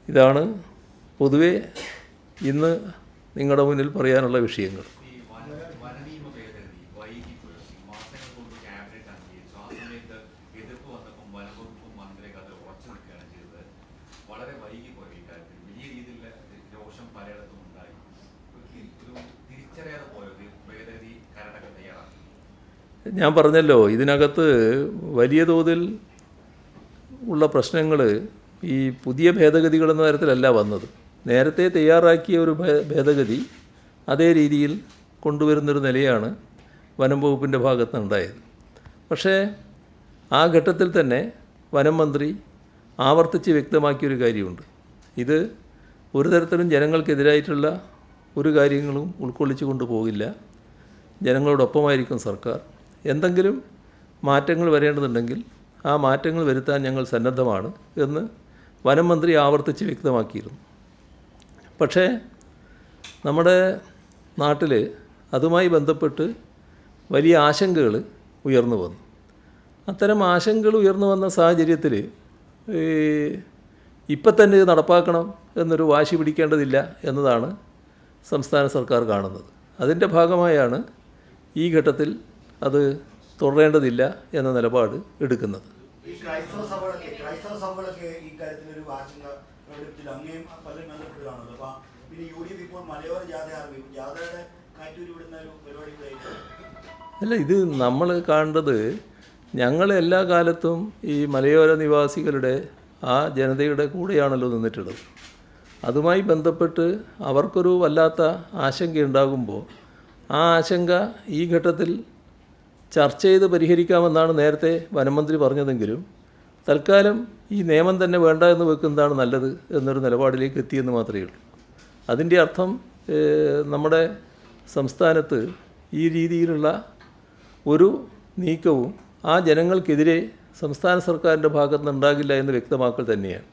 A: ഇതാണ് പൊതുവെ ഇന്ന് നിങ്ങളുടെ മുന്നിൽ പറയാനുള്ള വിഷയങ്ങൾ. ഞാൻ പറഞ്ഞല്ലോ, ഇതിനകത്ത് വലിയ തോതിൽ ഉള്ള പ്രശ്നങ്ങൾ ഈ പുതിയ ഭേദഗതികളെന്ന തരത്തിലല്ല വന്നത്. നേരത്തെ തയ്യാറാക്കിയ ഒരു ഭേദഗതി അതേ രീതിയിൽ കൊണ്ടുവരുന്നൊരു നിലയാണ് വനം വകുപ്പിൻ്റെ ഭാഗത്ത് ഉണ്ടായത്. പക്ഷേ ആ ഘട്ടത്തിൽ തന്നെ വനം മന്ത്രി ആവർത്തിച്ച് വ്യക്തമാക്കിയൊരു കാര്യമുണ്ട്. ഇത് ഒരു തരത്തിലും ജനങ്ങൾക്കെതിരായിട്ടുള്ള ഒരു കാര്യങ്ങളും ഉൾക്കൊള്ളിച്ചു കൊണ്ടുപോകില്ല. ജനങ്ങളോടൊപ്പമായിരിക്കും സർക്കാർ. എന്തെങ്കിലും മാറ്റങ്ങൾ വരേണ്ടതുണ്ടെങ്കിൽ ആ മാറ്റങ്ങൾ വരുത്താൻ ഞങ്ങൾ സന്നദ്ധമാണ് എന്ന് വനം മന്ത്രി ആവർത്തിച്ച് വ്യക്തമാക്കിയിരുന്നു. പക്ഷേ നമ്മുടെ നാട്ടിൽ അതുമായി ബന്ധപ്പെട്ട് വലിയ ആശങ്കകൾ ഉയർന്നു വന്നു. അത്തരം ആശങ്കകൾ ഉയർന്നു വന്ന സാഹചര്യത്തിൽ ഇപ്പം തന്നെ ഇത് നടപ്പാക്കണം എന്നൊരു വാശി പിടിക്കേണ്ടതില്ല എന്നതാണ് സംസ്ഥാന സർക്കാർ കാണുന്നത്. അതിൻ്റെ ഭാഗമായാണ് ഈ ഘട്ടത്തിൽ അത് തുടരേണ്ടതില്ല എന്ന നിലപാട് എടുക്കുന്നത്. അല്ല, ഇത് നമ്മൾ കാണേണ്ടത്, ഞങ്ങൾ എല്ലാ കാലത്തും ഈ മലയോര നിവാസികളുടെ ആ ജനതയുടെ കൂടെയാണല്ലോ നിന്നിട്ടുള്ളത്. അതുമായി ബന്ധപ്പെട്ട് അവർക്കൊരു വല്ലാത്ത ആശങ്കയുണ്ടാകുമ്പോൾ ആ ആശങ്ക ഈ ഘട്ടത്തിൽ ചർച്ച ചെയ്ത് പരിഹരിക്കാമെന്നാണ് നേരത്തെ വനമന്ത്രി പറഞ്ഞതെങ്കിലും തൽക്കാലം ഈ നിയമം തന്നെ വേണ്ട എന്ന് വെക്കുന്നതാണ് നല്ലത് എന്നൊരു നിലപാടിലേക്ക് എത്തിയെന്ന് മാത്രമേ ഉള്ളൂ. അതിൻ്റെ അർത്ഥം നമ്മുടെ സംസ്ഥാനത്ത് ഈ രീതിയിലുള്ള ഒരു നീക്കവും ആ ജനങ്ങൾക്കെതിരെ സംസ്ഥാന സർക്കാരിൻ്റെ ഭാഗത്ത് നിന്നുണ്ടാകില്ല എന്ന് വ്യക്തമാക്കൽ തന്നെയാണ്.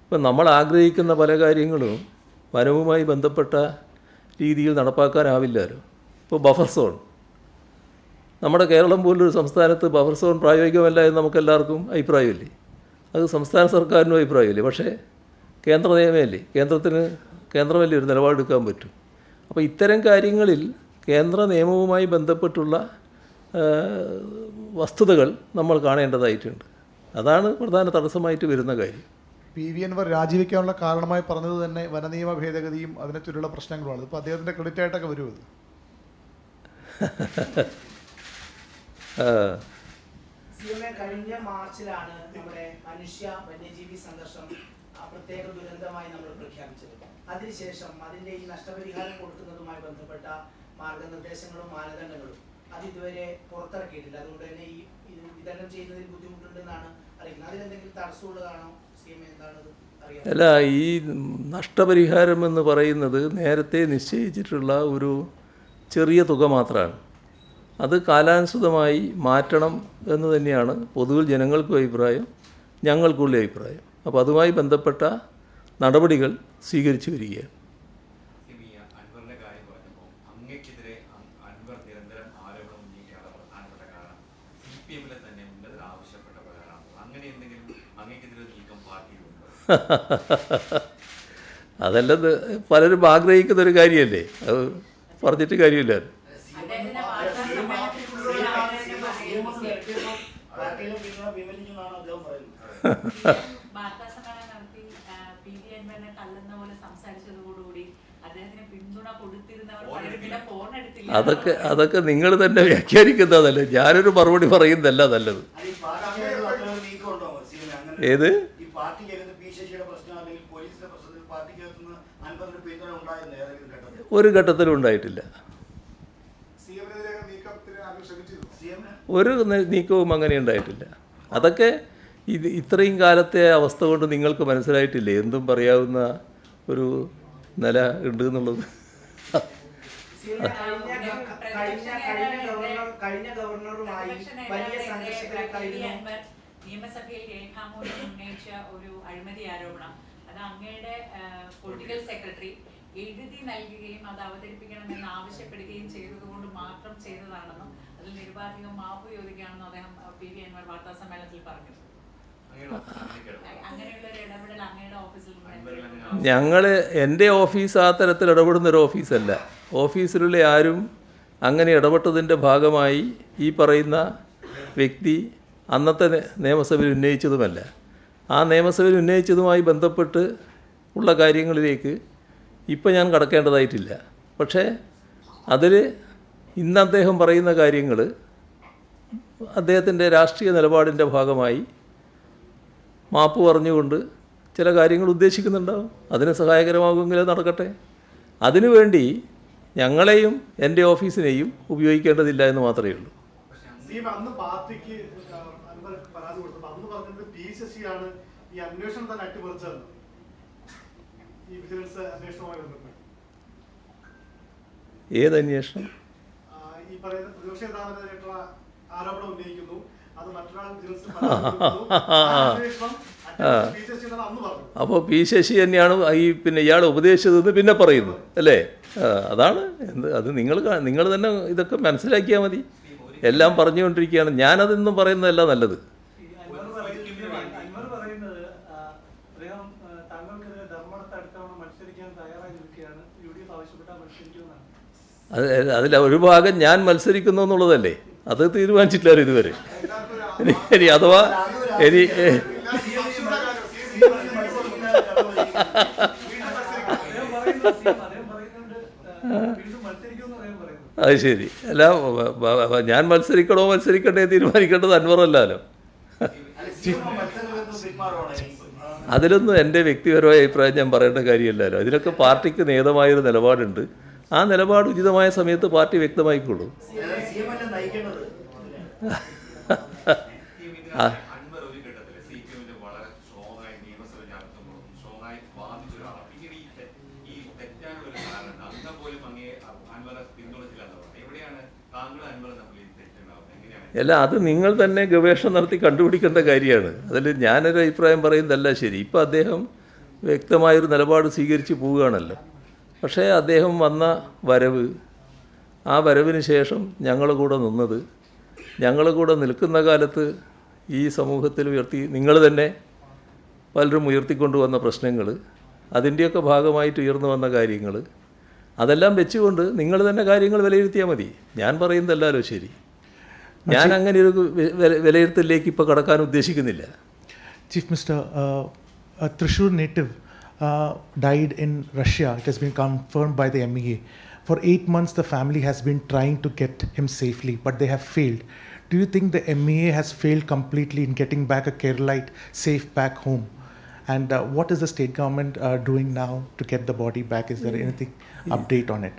A: ഇപ്പം നമ്മൾ ആഗ്രഹിക്കുന്ന പല കാര്യങ്ങളും വനവുമായി ബന്ധപ്പെട്ട രീതിയിൽ നടപ്പാക്കാനാവില്ലല്ലോ. ഇപ്പോൾ ബഫർ സോൺ, നമ്മുടെ കേരളം പോലൊരു സംസ്ഥാനത്ത് ബഫർ സോൺ പ്രായോഗികമല്ല എന്ന് നമുക്കെല്ലാവർക്കും അഭിപ്രായമില്ലേ? അത് സംസ്ഥാന സർക്കാരിനും അഭിപ്രായമില്ലേ? പക്ഷേ കേന്ദ്ര നിയമമല്ലേ, കേന്ദ്രമല്ലേ ഒരു നിലപാടെടുക്കാൻ പറ്റും. അപ്പോൾ ഇത്തരം കാര്യങ്ങളിൽ കേന്ദ്ര നിയമവുമായി ബന്ധപ്പെട്ടുള്ള വസ്തുതകൾ നമ്മൾ കാണേണ്ടതായിട്ടുണ്ട്. അതാണ് പ്രധാന തടസ്സമായിട്ട് വരുന്ന കാര്യം.
B: PV Anwar രാജിവെക്കാനുള്ള കാരണമായി പറഞ്ഞത് തന്നെ വനനിയമ ഭേദഗതിയും അതിനെ ചുറ്റുള്ള പ്രശ്നങ്ങളുമാണ്. ഇപ്പോൾ അദ്ദേഹത്തിൻ്റെ ക്രെഡിറ്റ് ആയിട്ടൊക്കെ വരുമോ?
C: കഴിഞ്ഞ മാർച്ചിലാണ് നമ്മുടെ മനുഷ്യ വന്യജീവി സംഘർഷം പ്രത്യേക ദുരന്തമായി നമ്മൾ പ്രഖ്യാപിച്ചത്. അതിനുശേഷം അതിൻ്റെ ഈ നഷ്ടപരിഹാരം കൊടുക്കുന്നതുമായി ബന്ധപ്പെട്ട മാർഗനിർദ്ദേശങ്ങളും മാനദണ്ഡങ്ങളും അതിതുവരെ പുറത്തിറക്കിയിട്ടില്ല. അതുകൊണ്ട് തന്നെ ഈ ഇത് വിതരണം ചെയ്യുന്നതിൽ ബുദ്ധിമുട്ടുണ്ടെന്നാണ് അറിയുന്നത്. അതിലെന്തെങ്കിലും തടസ്സമുള്ളതാണോ? CM എന്താണത് അറിയാം?
A: അല്ല, ഈ നഷ്ടപരിഹാരം എന്ന് പറയുന്നത് നേരത്തെ നിശ്ചയിച്ചിട്ടുള്ള ഒരു ചെറിയ തുക മാത്രമാണ്. അത് കാലാനുസൃതമായി മാറ്റണം എന്ന് തന്നെയാണ് പൊതുവിൽ ജനങ്ങൾക്കും അഭിപ്രായം, ഞങ്ങൾക്കുള്ള അഭിപ്രായം. അപ്പോൾ അതുമായി ബന്ധപ്പെട്ട നടപടികൾ സ്വീകരിച്ചു വരികയാണ്.
D: അൻവറിന്റെ കാര്യം പറഞ്ഞപ്പോൾ അങ്ങേക്കെതിരെ അൻവർ നിരന്തരം ആരോപണം ഉന്നയിക്കാനുള്ള പ്രധാനപ്പെട്ട കാരണം CPM-ലെ തന്നെ ഉന്നതർ ആവശ്യപ്പെട്ട പ്രകാരമാണ്. അങ്ങനെ എന്തെങ്കിലും അങ്ങേക്കെതിരെ നീക്കം പാർട്ടിയിലുണ്ടോ?
A: അതെല്ലാം പലരും ആഗ്രഹിക്കുന്നൊരു കാര്യമല്ലേ, അത് പറഞ്ഞിട്ട് കാര്യമില്ല. അതൊക്കെ നിങ്ങൾ തന്നെ വ്യാഖ്യാനിക്കുന്നതല്ലേ, ഞാനൊരു മറുപടി പറയുന്നതല്ല നല്ലത്. ഏത് ഒരു ഘട്ടത്തിലും ഉണ്ടായിട്ടില്ല. ഒരു നീക്കവും അങ്ങനെ ഉണ്ടായിട്ടില്ല. അതൊക്കെ ഇത്രയും കാലത്തെ അവസ്ഥ കൊണ്ട് നിങ്ങൾക്ക് മനസ്സിലായിട്ടില്ലേ എന്തും പറയാവുന്ന ഒരു നില ഉണ്ട് എന്നുള്ളത്.
E: നിയമസഭയിൽ രേഖാമൂലം ഉന്നയിച്ച ഒരു അഴിമതി ആരോപണം അത് അങ്ങയുടെ പൊളിറ്റിക്കൽ സെക്രട്ടറി എഴുതി നൽകുകയും അത് അവതരിപ്പിക്കണമെന്ന് ആവശ്യപ്പെടുകയും ചെയ്തതുകൊണ്ട് മാത്രം ചെയ്തതാണെന്നും അതിൽ നിരുപാധികം മാപ്പ് ചോദിക്കുകയാണെന്നും അദ്ദേഹം PV അൻവർ വാർത്താ സമ്മേളനത്തിൽ പറഞ്ഞു. അങ്ങനെയുള്ള ഒരു ഇടപെടൽ അങ്ങയുടെ ഓഫീസിൽ
A: എൻ്റെ ഓഫീസ് ആ തരത്തിൽ ഇടപെടുന്നൊരു ഓഫീസല്ല. ഓഫീസിലുള്ള ആരും അങ്ങനെ ഇടപെട്ടതിൻ്റെ ഭാഗമായി ഈ പറയുന്ന വ്യക്തി അന്നത്തെ നിയമസഭയിൽ ഉന്നയിച്ചതുമല്ല. ആ നിയമസഭയിൽ ഉന്നയിച്ചതുമായി ബന്ധപ്പെട്ട് ഉള്ള കാര്യങ്ങളിലേക്ക് ഇപ്പം ഞാൻ കടക്കേണ്ടതായിട്ടില്ല. പക്ഷേ അതിൽ ഇന്ന് അദ്ദേഹം പറയുന്ന കാര്യങ്ങൾ അദ്ദേഹത്തിൻ്റെ രാഷ്ട്രീയ നിലപാടിൻ്റെ ഭാഗമായി മാപ്പ് പറഞ്ഞുകൊണ്ട് ചില കാര്യങ്ങൾ ഉദ്ദേശിക്കുന്നുണ്ടാവും. അതിന് സഹായകരമാകുമെങ്കിൽ നടക്കട്ടെ. അതിനുവേണ്ടി ഞങ്ങളെയും എൻ്റെ ഓഫീസിനെയും ഉപയോഗിക്കേണ്ടതില്ല എന്ന് മാത്രമേ ഉള്ളൂ.
B: അന്ന് പാർട്ടിക്ക് പരാതി കൊടുത്തപ്പോൾ അന്ന് പറഞ്ഞത് PCC ആണ് ഈ അന്വേഷണം തന്നെ അട്ടിമറിച്ചതെന്ന്. ഈ വിജിലൻസ് അന്വേഷണവുമായി ബന്ധപ്പെട്ട്
A: ഏത് അന്വേഷണം?
B: ഈ പറയുന്ന പ്രതിപക്ഷ നേതാവിനെതിരായിട്ടുള്ള ആരോപണം ഉന്നയിക്കുന്നു, അത് മറ്റൊരാൾ വിജിലൻസ്
A: അപ്പോൾ P ശശി തന്നെയാണ് ഈ ഇയാൾ ഉപദേശിച്ചതെന്ന് പിന്നെ പറയുന്നു അല്ലേ? അതാണ് അത് നിങ്ങൾ തന്നെ ഇതൊക്കെ മനസ്സിലാക്കിയാൽ മതി. എല്ലാം പറഞ്ഞുകൊണ്ടിരിക്കുകയാണ്. ഞാനതൊന്നും പറയുന്നതല്ല നല്ലത്. അതിൽ ഒരു ഭാഗം ഞാൻ മത്സരിക്കുന്നു എന്നുള്ളതല്ലേ, അത് തീരുമാനിച്ചിട്ടില്ല ഇതുവരെ. ഇനി അഥവാ ഇനി അത് ശരി. അല്ല, ഞാൻ മത്സരിക്കണോ മത്സരിക്കണ്ടേ തീരുമാനിക്കേണ്ടത് അൻവറല്ലല്ലോ. അതിലൊന്നും എൻ്റെ വ്യക്തിപരമായ അഭിപ്രായം ഞാൻ പറയേണ്ട കാര്യമില്ലല്ലോ. അതിനൊക്കെ പാർട്ടിക്ക് നിയതമായൊരു നിലപാടുണ്ട്. ആ നിലപാട് ഉചിതമായ സമയത്ത് പാർട്ടി വ്യക്തമായിക്കോളൂ. അല്ല, അത് നിങ്ങൾ തന്നെ ഗവേഷണം നടത്തി കണ്ടുപിടിക്കേണ്ട കാര്യമാണ്. അതിൽ ഞാനൊരു അഭിപ്രായം പറയുന്നതല്ല ശരി. ഇപ്പോൾ അദ്ദേഹം വ്യക്തമായൊരു നിലപാട് സ്വീകരിച്ച് പോവുകയാണല്ലോ. പക്ഷേ അദ്ദേഹം വന്ന വരവ്, ആ വരവിന് ശേഷം ഞങ്ങളുടെ കൂടെ നിന്നത്, ഞങ്ങളുടെ കൂടെ നിൽക്കുന്ന കാലത്ത് ഈ സമൂഹത്തിൽ നിങ്ങൾ തന്നെ പലരും ഉയർത്തിക്കൊണ്ടുവന്ന പ്രശ്നങ്ങൾ, അതിൻ്റെയൊക്കെ ഭാഗമായിട്ട് ഉയർന്നു വന്ന കാര്യങ്ങൾ, അതെല്ലാം വെച്ചുകൊണ്ട് നിങ്ങൾ തന്നെ കാര്യങ്ങൾ വിലയിരുത്തിയാൽ മതി. ഞാൻ പറയുന്നതല്ലല്ലോ ശരി. ഞാൻ അങ്ങനെ ഒരു വിലയിരുത്തലിലേക്ക് ഇപ്പോൾ കടക്കാൻ ഉദ്ദേശിക്കുന്നില്ല.
F: Chief Minister, a Thrissur native died in Russia. It has been confirmed by the MEA. For 8 months, the family has been trying to get him safely, but they have failed. Do you think the MEA has failed completely in getting back a Keralite safe back home? And what is the state government doing now to get the body back? Is there anything update on it?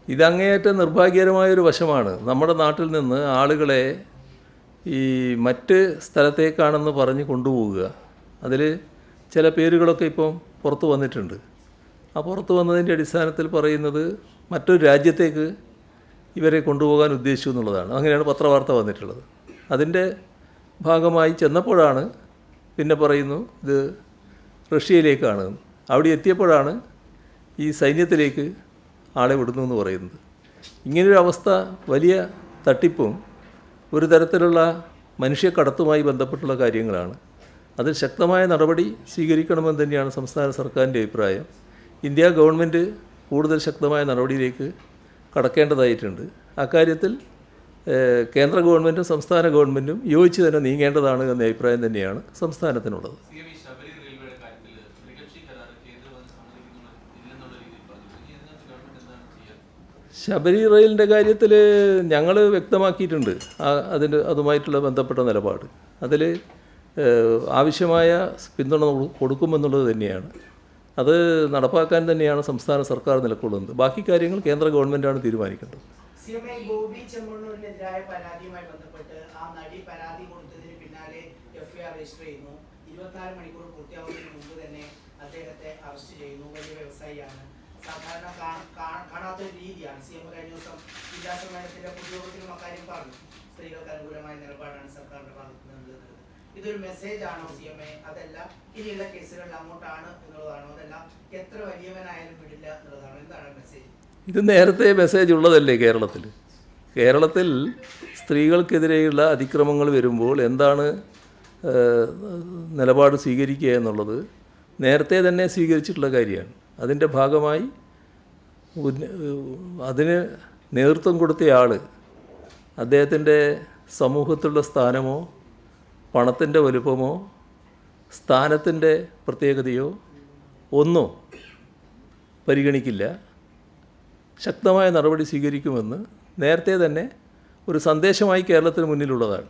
A: ഇതങ്ങേയറ്റം നിർഭാഗ്യകരമായൊരു വശമാണ്. നമ്മുടെ നാട്ടിൽ നിന്ന് ആളുകളെ ഈ മറ്റ് സ്ഥലത്തേക്കാണെന്ന് പറഞ്ഞ് കൊണ്ടുപോവുക. അതിൽ ചില പേരുകളൊക്കെ ഇപ്പം പുറത്തു വന്നിട്ടുണ്ട്. ആ പുറത്തു വന്നതിൻ്റെ അടിസ്ഥാനത്തിൽ പറയുന്നത് മറ്റൊരു രാജ്യത്തേക്ക് ഇവരെ കൊണ്ടുപോകാൻ ഉദ്ദേശിച്ചു എന്നുള്ളതാണ്. അങ്ങനെയാണ് പത്രവാർത്ത വന്നിട്ടുള്ളത്. അതിൻ്റെ ഭാഗമായി ചെന്നപ്പോഴാണ് പിന്നെ പറയുന്നു ഇത് റഷ്യയിലേക്കാണ്. അവിടെ എത്തിയപ്പോഴാണ് ഈ സൈന്യത്തിലേക്ക് ആളെ വിടുന്നു എന്ന് പറയുന്നത്. ഇങ്ങനൊരു അവസ്ഥ വലിയ തട്ടിപ്പും ഒരു തരത്തിലുള്ള മനുഷ്യക്കടത്തുമായി ബന്ധപ്പെട്ടുള്ള കാര്യങ്ങളാണ്. അതിൽ ശക്തമായ നടപടി സ്വീകരിക്കണമെന്ന് തന്നെയാണ് സംസ്ഥാന സർക്കാരിൻ്റെ അഭിപ്രായം. ഇന്ത്യ ഗവൺമെൻറ് കൂടുതൽ ശക്തമായ നടപടിയിലേക്ക് കടക്കേണ്ടതായിട്ടുണ്ട്. അക്കാര്യത്തിൽ കേന്ദ്ര ഗവൺമെൻറ്റും സംസ്ഥാന ഗവൺമെൻറ്റും യോജിച്ച് തന്നെ നീങ്ങേണ്ടതാണ് എന്ന അഭിപ്രായം തന്നെയാണ് സംസ്ഥാനത്തിനുള്ളത്. ശബരി റെയിലിൻ്റെ കാര്യത്തിൽ ഞങ്ങൾ വ്യക്തമാക്കിയിട്ടുണ്ട് അതുമായിട്ടുള്ള ബന്ധപ്പെട്ട നിലപാട്. അതിൽ ആവശ്യമായ പിന്തുണ കൊടുക്കുമെന്നുള്ളത് തന്നെയാണ്. അത് നടപ്പാക്കാൻ തന്നെയാണ് സംസ്ഥാന സർക്കാർ നിലകൊള്ളുന്നത്. ബാക്കി കാര്യങ്ങൾ കേന്ദ്ര ഗവൺമെൻറ്റാണ് തീരുമാനിക്കേണ്ടത്.
C: ഗോപി ചെമ്മണ്ണൂരിനെതിരായ പരാതിയുമായി ബന്ധപ്പെട്ട് ആ നടി പരാതി കൊടുത്തതിന് പിന്നാലെ എഫ്ഐആർ രജിസ്റ്റർ ചെയ്യുന്നു. 24 മണിക്കൂർ പൂർത്തിയാവുന്നതിന് മുമ്പ് തന്നെ അദ്ദേഹത്തെ അറസ്റ്റ് ചെയ്യുന്നു. വലിയ വ്യവസായിയാണ്. സാധാരണ കാണാത്തൊരു രീതിയാണ്. CM കഴിഞ്ഞ ദിവസം ജില്ലാസമ്മേളനത്തിന്റെ പൊതുയോഗത്തിലും അക്കാര്യം പറഞ്ഞു. സ്ത്രീകൾക്ക് അനുകൂലമായ നിലപാടാണ് സർക്കാരിന്റെ ഭാഗത്ത് നിന്നുള്ളത്. ഇതൊരു മെസ്സേജ് ആണോ CM? അതല്ല ഇനിയുള്ള കേസുകളിൽ അങ്ങോട്ടാണ് എന്നുള്ളതാണോ? അതല്ല എത്ര വലിയവനായാലും വിടില്ല എന്നുള്ളതാണോ? എന്താണ് മെസ്സേജ്?
A: ഇത് നേരത്തെ മെസ്സേജ് ഉള്ളതല്ലേ കേരളത്തിൽ? കേരളത്തിൽ സ്ത്രീകൾക്കെതിരെയുള്ള അതിക്രമങ്ങൾ വരുമ്പോൾ എന്താണ് നിലപാട് സ്വീകരിക്കുക എന്നുള്ളത് നേരത്തെ തന്നെ സ്വീകരിച്ചിട്ടുള്ള കാര്യമാണ്. അതിൻ്റെ ഭാഗമായി അതിന് നേതൃത്വം കൊടുത്തയാൾ അദ്ദേഹത്തിൻ്റെ സമൂഹത്തിലുള്ള സ്ഥാനമോ പണത്തിൻ്റെ വലുപ്പമോ സ്ഥാനത്തിൻ്റെ പ്രത്യേകതയോ ഒന്നും പരിഗണിക്കില്ല. ശക്തമായ നടപടി സ്വീകരിക്കുമെന്ന് നേരത്തെ തന്നെ ഒരു സന്ദേശമായി കേരളത്തിന് മുന്നിലുള്ളതാണ്.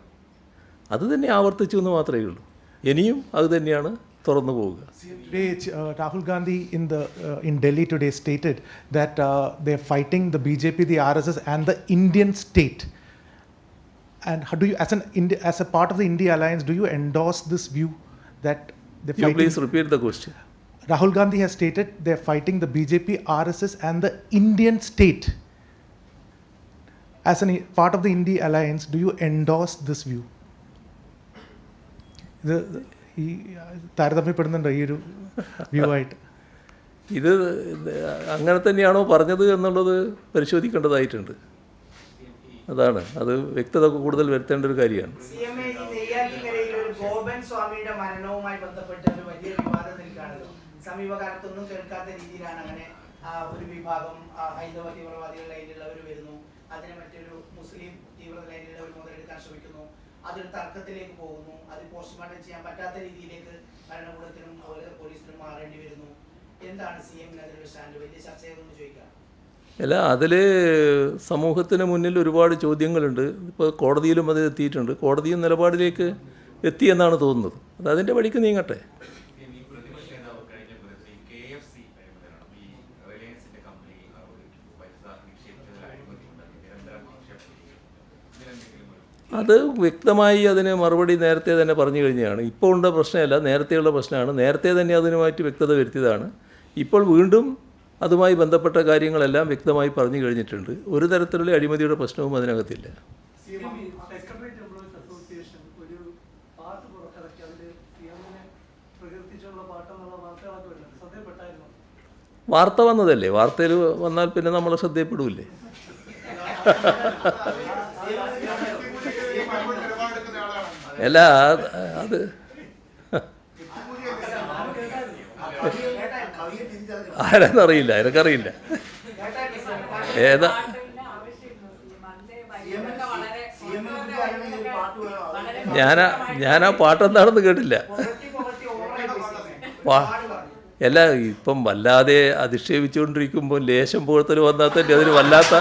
A: അത് തന്നെ ആവർത്തിച്ചു എന്ന് മാത്രമേ ഉള്ളൂ. ഇനിയും അത് തന്നെയാണ് തുറന്നു പോവുക.
F: Today, Rahul Gandhi in Delhi today stated that they're fighting the BJP, the RSS, and the Indian state. And how do you, as a part of the India alliance, do you endorse this view that they're
A: You
F: fighting?
A: please repeat the question.
F: Rahul Gandhi has stated they're fighting the BJP, RSS, and the Indian state. As a part of the India alliance, do you endorse this view? ഈ താരതമ്യപ്പെടുന്നുണ്ടോ ഈ ഒരു വ്യൂ ആയിട്ട്?
A: ഇത് അങ്ങനെ തന്നെയാണോ പറഞ്ഞത് എന്നുള്ളത് പരിശോധിക്കേണ്ടതായിട്ടുണ്ട്. അതാണ് അത് വ്യക്തത കൂടുതൽ വരുത്തേണ്ട ഒരു കാര്യമാണ്.
C: ഗോപൻ സ്വാമിയുടെ മരണവുമായി ബന്ധപ്പെട്ട് ഒരു വലിയ വിവാദത്തിലേക്കാണല്ലോ. സമീപകാലത്തൊന്നും കേൾക്കാത്ത രീതിയിലാണ് അങ്ങനെ ഒരു വിഭാഗം ഹൈന്ദവ തീവ്രവാദികൾ ലൈനിലുള്ളവർ വരുന്നു. അതിനെ മറ്റൊരു മുസ്ലിം തീവ്രത ലൈനിലുള്ളവർ മുതലെടുക്കാൻ ശ്രമിക്കുന്നു. അതൊരു തർക്കത്തിലേക്ക് പോകുന്നു. അത് പോസ്റ്റ്മോർട്ടം ചെയ്യാൻ പറ്റാത്ത രീതിയിലേക്ക് ഭരണകൂടത്തിനും പോലീസിനും മാറേണ്ടി വരുന്നു. എന്താണ് CM അതിലൊരു സ്റ്റാൻഡ്? വലിയ ചർച്ചയൊന്നും ചോദിക്കാം.
A: അല്ല, അതിൽ സമൂഹത്തിന് മുന്നിൽ ഒരുപാട് ചോദ്യങ്ങളുണ്ട്. ഇപ്പോൾ കോടതിയിലും അത് എത്തിയിട്ടുണ്ട്. കോടതിയും നിലപാടിലേക്ക് എത്തിയെന്നാണ് തോന്നുന്നത്. അത് അതിൻ്റെ വഴിക്ക് നീങ്ങട്ടെ. അത് വ്യക്തമായി അതിന് മറുപടി നേരത്തെ തന്നെ പറഞ്ഞു കഴിഞ്ഞതാണ്. ഇപ്പോൾ ഉള്ള പ്രശ്നമല്ല, നേരത്തെയുള്ള പ്രശ്നമാണ്. നേരത്തെ തന്നെ അതിനുമായിട്ട് വ്യക്തത വരുത്തിയതാണ്. ഇപ്പോൾ വീണ്ടും അതുമായി ബന്ധപ്പെട്ട കാര്യങ്ങളെല്ലാം വ്യക്തമായി പറഞ്ഞു കഴിഞ്ഞിട്ടുണ്ട്. ഒരു തരത്തിലുള്ള അഴിമതിയുടെ പ്രശ്നവും അതിനകത്തില്ല. വാർത്ത വന്നതല്ലേ, വാർത്തയിൽ വന്നാൽ പിന്നെ നമ്മളെ ശ്രദ്ധയപ്പെടില്ലേ? അല്ല, അത് ആരാന്നറിയില്ല, എനിക്കറിയില്ല. ഏതാ ഞാൻ ആ പാട്ടെന്താണെന്ന് കേട്ടില്ല. അല്ല, ഇപ്പം വല്ലാതെ അധിക്ഷേപിച്ചുകൊണ്ടിരിക്കുമ്പോൾ ലേശം പുകഴ്ത്തൽ വന്നാൽ തന്നെ അതിന് വല്ലാത്ത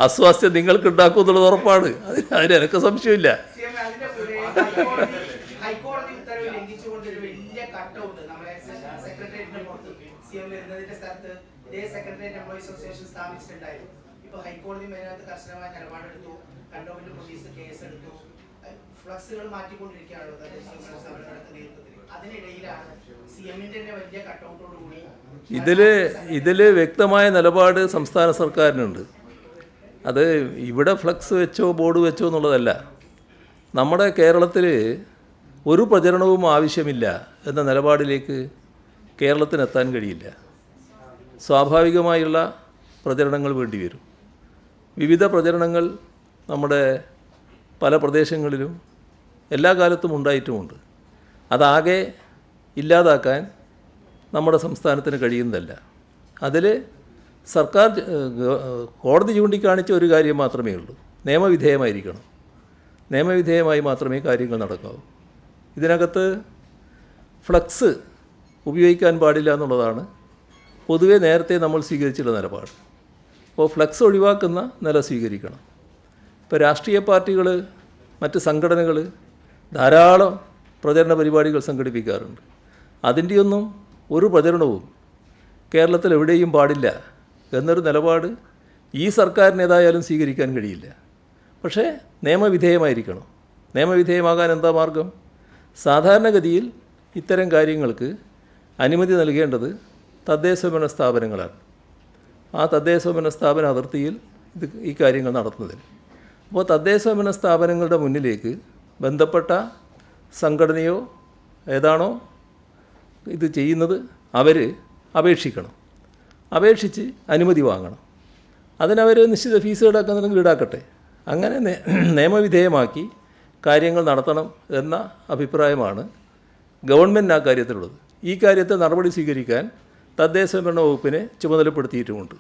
A: അസ്വാസ്ഥ്യം നിങ്ങൾക്ക് ഉണ്ടാക്കും എന്നുള്ളത് ഉറപ്പാണ്. അതിന് എനിക്ക് സംശയമില്ല.
C: ഹൈക്കോടതി ഉത്തരവ് ലംഘിച്ചുകൊണ്ടൊരു വലിയ കട്ടൗട്ട് നമ്മുടെ ഇതേ സെക്രട്ടേറിയറ്റ് എംപ്ലോയീസ് അസോസിയേഷൻ സ്ഥാപിച്ചിട്ടുണ്ടായിരുന്നു. ഇപ്പൊ ഹൈക്കോടതി അതിനകത്ത് കർശനമായ നിലപാടെടുത്തു, കണ്ടോൺമെന്റ് പോലീസ് കേസെടുത്തു, ഫ്ലക്സുകൾ മാറ്റിക്കൊണ്ടിരിക്കുകയാണല്ലോ സമരങ്ങളുടെ നേതൃത്വത്തിൽ. അതിനിടയിലാണ് CM-ന്റെ തന്നെ വലിയ കട്ടൗട്ടോടുകൂടി
A: ഇതില് വ്യക്തമായ നിലപാട് സംസ്ഥാന സർക്കാരിനുണ്ട്. അത് ഇവിടെ ഫ്ലക്സ് വെച്ചോ ബോർഡ് വെച്ചോ എന്നുള്ളതല്ല. നമ്മുടെ കേരളത്തിൽ ഒരു പ്രചരണവും ആവശ്യമില്ല എന്ന നിലപാടിലേക്ക് കേരളത്തിനെത്താൻ കഴിയില്ല. സ്വാഭാവികമായുള്ള പ്രചരണങ്ങൾ വേണ്ടിവരും. വിവിധ പ്രചരണങ്ങൾ നമ്മുടെ പല പ്രദേശങ്ങളിലും എല്ലാ കാലത്തും ഉണ്ടായിട്ടുമുണ്ട്. അതാകെ ഇല്ലാതാക്കാൻ നമ്മുടെ സംസ്ഥാനത്തിന് കഴിയുന്നതല്ല. അതിൽ സർക്കാർ കോടതി ചൂണ്ടിക്കാണിച്ച ഒരു കാര്യം മാത്രമേ ഉള്ളൂ, നിയമവിധേയമായിരിക്കണം. നിയമവിധേയമായി മാത്രമേ കാര്യങ്ങൾ നടക്കാവൂ. ഇതിനകത്ത് ഫ്ലക്സ് ഉപയോഗിക്കാൻ പാടില്ല എന്നുള്ളതാണ് പൊതുവെ നേരത്തെ നമ്മൾ സ്വീകരിച്ചിട്ടുള്ള നിലപാട്. അപ്പോൾ ഫ്ലക്സ് ഒഴിവാക്കുന്ന നില സ്വീകരിക്കണം. ഇപ്പോൾ രാഷ്ട്രീയ പാർട്ടികൾ, മറ്റ് സംഘടനകൾ ധാരാളം പ്രചരണ പരിപാടികൾ സംഘടിപ്പിക്കാറുണ്ട്. അതിൻ്റെയൊന്നും ഒരു പ്രചരണവും കേരളത്തിൽ എവിടെയും പാടില്ല എന്നൊരു നിലപാട് ഈ സർക്കാരിന് ഏതായാലും സ്വീകരിക്കാൻ കഴിയില്ല. പക്ഷേ നിയമവിധേയമായിരിക്കണം. നിയമവിധേയമാകാൻ എന്താ മാർഗം? സാധാരണഗതിയിൽ ഇത്തരം കാര്യങ്ങൾക്ക് അനുമതി നൽകേണ്ടത് തദ്ദേശഭരണ സ്ഥാപനങ്ങളാണ്. ആ തദ്ദേശഭരണ സ്ഥാപന അതിർത്തിയിൽ ഈ കാര്യങ്ങൾ നടത്തുന്നതിന്. അപ്പോൾ തദ്ദേശഭരണ സ്ഥാപനങ്ങളുടെ മുന്നിലേക്ക് ബന്ധപ്പെട്ട സംഘടനയോ ഏതാണോ ഇത് ചെയ്യുന്നത് അവർ അപേക്ഷിക്കണം. അപേക്ഷിച്ച് അനുമതി വാങ്ങണം. അതിനവർ നിശ്ചിത ഫീസ് ഈടാക്കുന്നുണ്ടെങ്കിൽ ഈടാക്കട്ടെ. അങ്ങനെ നിയമവിധേയമാക്കി കാര്യങ്ങൾ നടത്തണം എന്ന അഭിപ്രായമാണ് ഗവൺമെൻറ്റിന് ആ കാര്യത്തിലുള്ളത്. ഈ കാര്യത്തിൽ നടപടി സ്വീകരിക്കാൻ തദ്ദേശഭരണ വകുപ്പിനെ ചുമതലപ്പെടുത്തിയിട്ടുമുണ്ട്.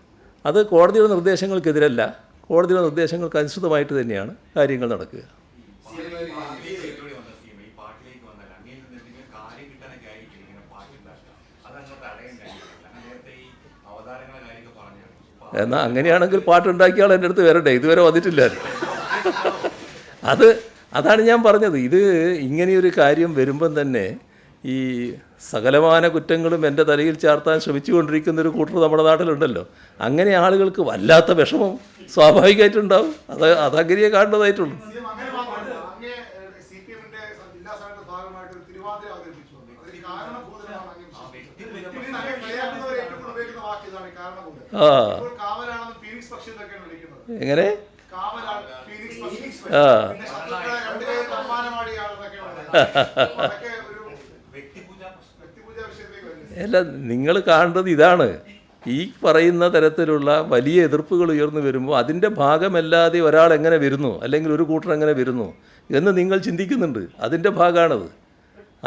A: അത് കോടതിയുടെ നിർദ്ദേശങ്ങൾക്കെതിരല്ല, കോടതിയുടെ നിർദ്ദേശങ്ങൾക്ക് അനുസൃതമായിട്ട് തന്നെയാണ് കാര്യങ്ങൾ നടക്കുക. എന്നാൽ അങ്ങനെയാണെങ്കിൽ പാട്ടുണ്ടാക്കിയ ആൾ എൻ്റെ അടുത്ത് വരട്ടെ, ഇതുവരെ വന്നിട്ടില്ലായിരുന്നു. അതാണ് ഞാൻ പറഞ്ഞത്. ഇത് ഇങ്ങനെയൊരു കാര്യം വരുമ്പം തന്നെ ഈ സകലമാന കുറ്റങ്ങളും എൻ്റെ തലയിൽ ചാർത്താൻ ശ്രമിച്ചുകൊണ്ടിരിക്കുന്നൊരു കൂട്ടർ നമ്മുടെ നാട്ടിലുണ്ടല്ലോ. അങ്ങനെ ആളുകൾക്ക് വല്ലാത്ത വിഷമം സ്വാഭാവികമായിട്ടുണ്ടാവും. അതങ്ങനെയേ കാണേണ്ടതായിട്ടുള്ളൂ. ആ എങ്ങനെ അല്ല, നിങ്ങൾ കാണേണ്ടത് ഇതാണ്. ഈ പറയുന്ന തരത്തിലുള്ള വലിയ എതിർപ്പുകൾ ഉയർന്നു വരുമ്പോൾ അതിൻ്റെ ഭാഗമല്ലാതെ ഒരാൾ എങ്ങനെ വരുന്നു, അല്ലെങ്കിൽ ഒരു കൂട്ടർ എങ്ങനെ വരുന്നു എന്ന് നിങ്ങൾ ചിന്തിക്കുന്നുണ്ട്. അതിൻ്റെ ഭാഗമാണത്.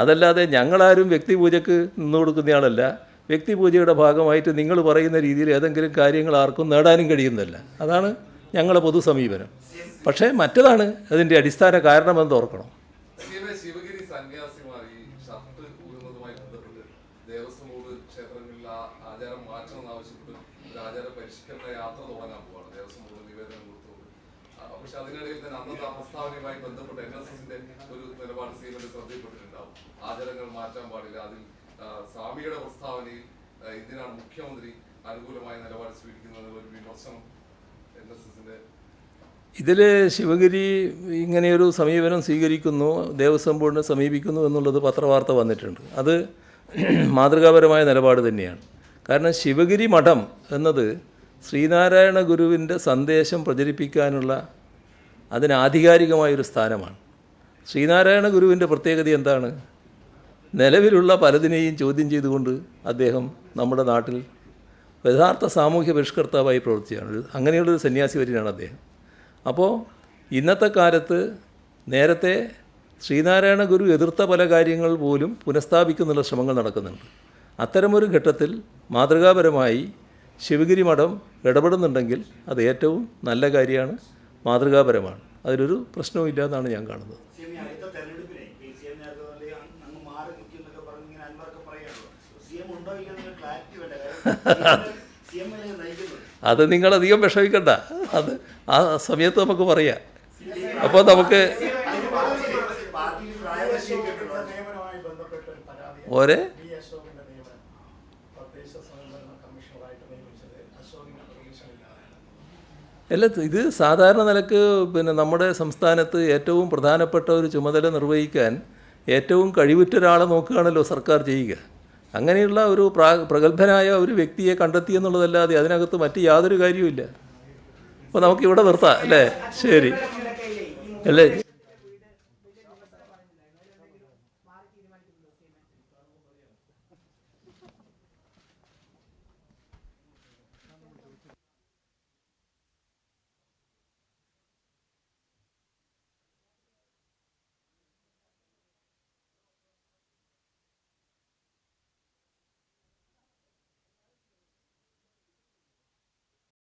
A: അതല്ലാതെ ഞങ്ങളാരും വ്യക്തിപൂജക്ക് നിന്നു കൊടുക്കുന്നയാളല്ല. വ്യക്തിപൂജയുടെ ഭാഗമായിട്ട് നിങ്ങൾ പറയുന്ന രീതിയിൽ ഏതെങ്കിലും കാര്യങ്ങൾ ആർക്കും നേടാനും കഴിയുന്നില്ല. അതാണ് ഞങ്ങളുടെ പൊതു സമീപനം. പക്ഷേ മറ്റതാണ് അതിൻ്റെ അടിസ്ഥാന കാരണമെന്ന് ഓർക്കണം.
G: ശിവഗിരി സന്യാസിമാരി ഷർട്ട് ഊരുന്നതുമായി ബന്ധപ്പെട്ട് ദേവസ്വം ബോർഡ് ക്ഷേത്രങ്ങളിൽ ആചാരം മാറ്റണമെന്ന് ആവശ്യപ്പെട്ട് ഒരു ആചാര പരിഷ്കരണ യാത്ര തുടങ്ങാൻ പോവാണ്. ദേവസ്വം ബോർഡ് നിവേദനം കൊടുത്തുകൊണ്ട്. പക്ഷെ അതിനിടയിൽ തന്നെ അന്നത്തെ പ്രസ്താവനയുമായി ബന്ധപ്പെട്ട് NSSന്റെ ഒരു നിലപാട് CM ശ്രദ്ധയിൽപ്പെട്ടിട്ടുണ്ടാവും. ആചാരങ്ങൾ മാറ്റാൻ പാടില്ല. അതിൽ സ്വാമിയുടെ പ്രസ്താവനയിൽ ഇതിനാണ് മുഖ്യമന്ത്രി അനുകൂലമായ നിലപാട് സ്വീകരിക്കുന്നത് ഒരു വിമർശനം NSSന്റെ.
A: ഇതിൽ ശിവഗിരി ഇങ്ങനെയൊരു സമീപനം സ്വീകരിക്കുന്നു, ദേവസ്വം ബോർഡിനെ സമീപിക്കുന്നു എന്നുള്ളത് പത്രവാർത്ത വന്നിട്ടുണ്ട്. അത് മാതൃകാപരമായ നിലപാട് തന്നെയാണ്. കാരണം ശിവഗിരി മഠം എന്നത് ശ്രീനാരായണ ഗുരുവിൻ്റെ സന്ദേശം പ്രചരിപ്പിക്കാനുള്ള അതിന് ആധികാരികമായൊരു സ്ഥാനമാണ്. ശ്രീനാരായണ ഗുരുവിൻ്റെ പ്രത്യേകത എന്താണ്? നിലവിലുള്ള പലതിനെയും ചോദ്യം ചെയ്തുകൊണ്ട് അദ്ദേഹം നമ്മുടെ നാട്ടിൽ യഥാർത്ഥ സാമൂഹ്യ പരിഷ്കർത്താവായി പ്രവർത്തിക്കുകയാണ്. അങ്ങനെയുള്ളൊരു സന്യാസി വര്യനാണ് അദ്ദേഹം. അപ്പോൾ ഇന്നത്തെ കാലത്ത് നേരത്തെ ശ്രീനാരായണ ഗുരു എതിർത്ത പല കാര്യങ്ങൾ പോലും പുനഃസ്ഥാപിക്കുന്നുള്ള ശ്രമങ്ങൾ നടക്കുന്നുണ്ട്. അത്തരമൊരു ഘട്ടത്തിൽ മാതൃകാപരമായി ശിവഗിരി മഠം ഇടപെടുന്നുണ്ടെങ്കിൽ അത് ഏറ്റവും നല്ല കാര്യമാണ്, മാതൃകാപരമാണ്. അതിലൊരു പ്രശ്നവും ഇല്ല എന്നാണ് ഞാൻ കാണുന്നത്. അത് നിങ്ങളധികം വിഷമിക്കണ്ട, അത് ആ സമയത്ത് നമുക്ക് പറയാം. അപ്പോൾ നമുക്ക് ഒരേ അല്ല, ഇത് സാധാരണ നിലക്ക് പിന്നെ നമ്മുടെ സംസ്ഥാനത്ത് ഏറ്റവും പ്രധാനപ്പെട്ട ഒരു ചുമതല നിർവഹിക്കാൻ ഏറ്റവും കഴിവുറ്റ ഒരാളെ നോക്കുകയാണല്ലോ സർക്കാർ ചെയ്യുക. അങ്ങനെയുള്ള ഒരു പ്രഗത്ഭനായ ഒരു വ്യക്തിയെ കണ്ടെത്തി എന്നുള്ളതല്ലാതെ അതിനകത്ത് മറ്റ് യാതൊരു കാര്യവുമില്ല. അപ്പോൾ നമുക്കിവിടെ നിർത്താം അല്ലേ? ശരി അല്ലേ?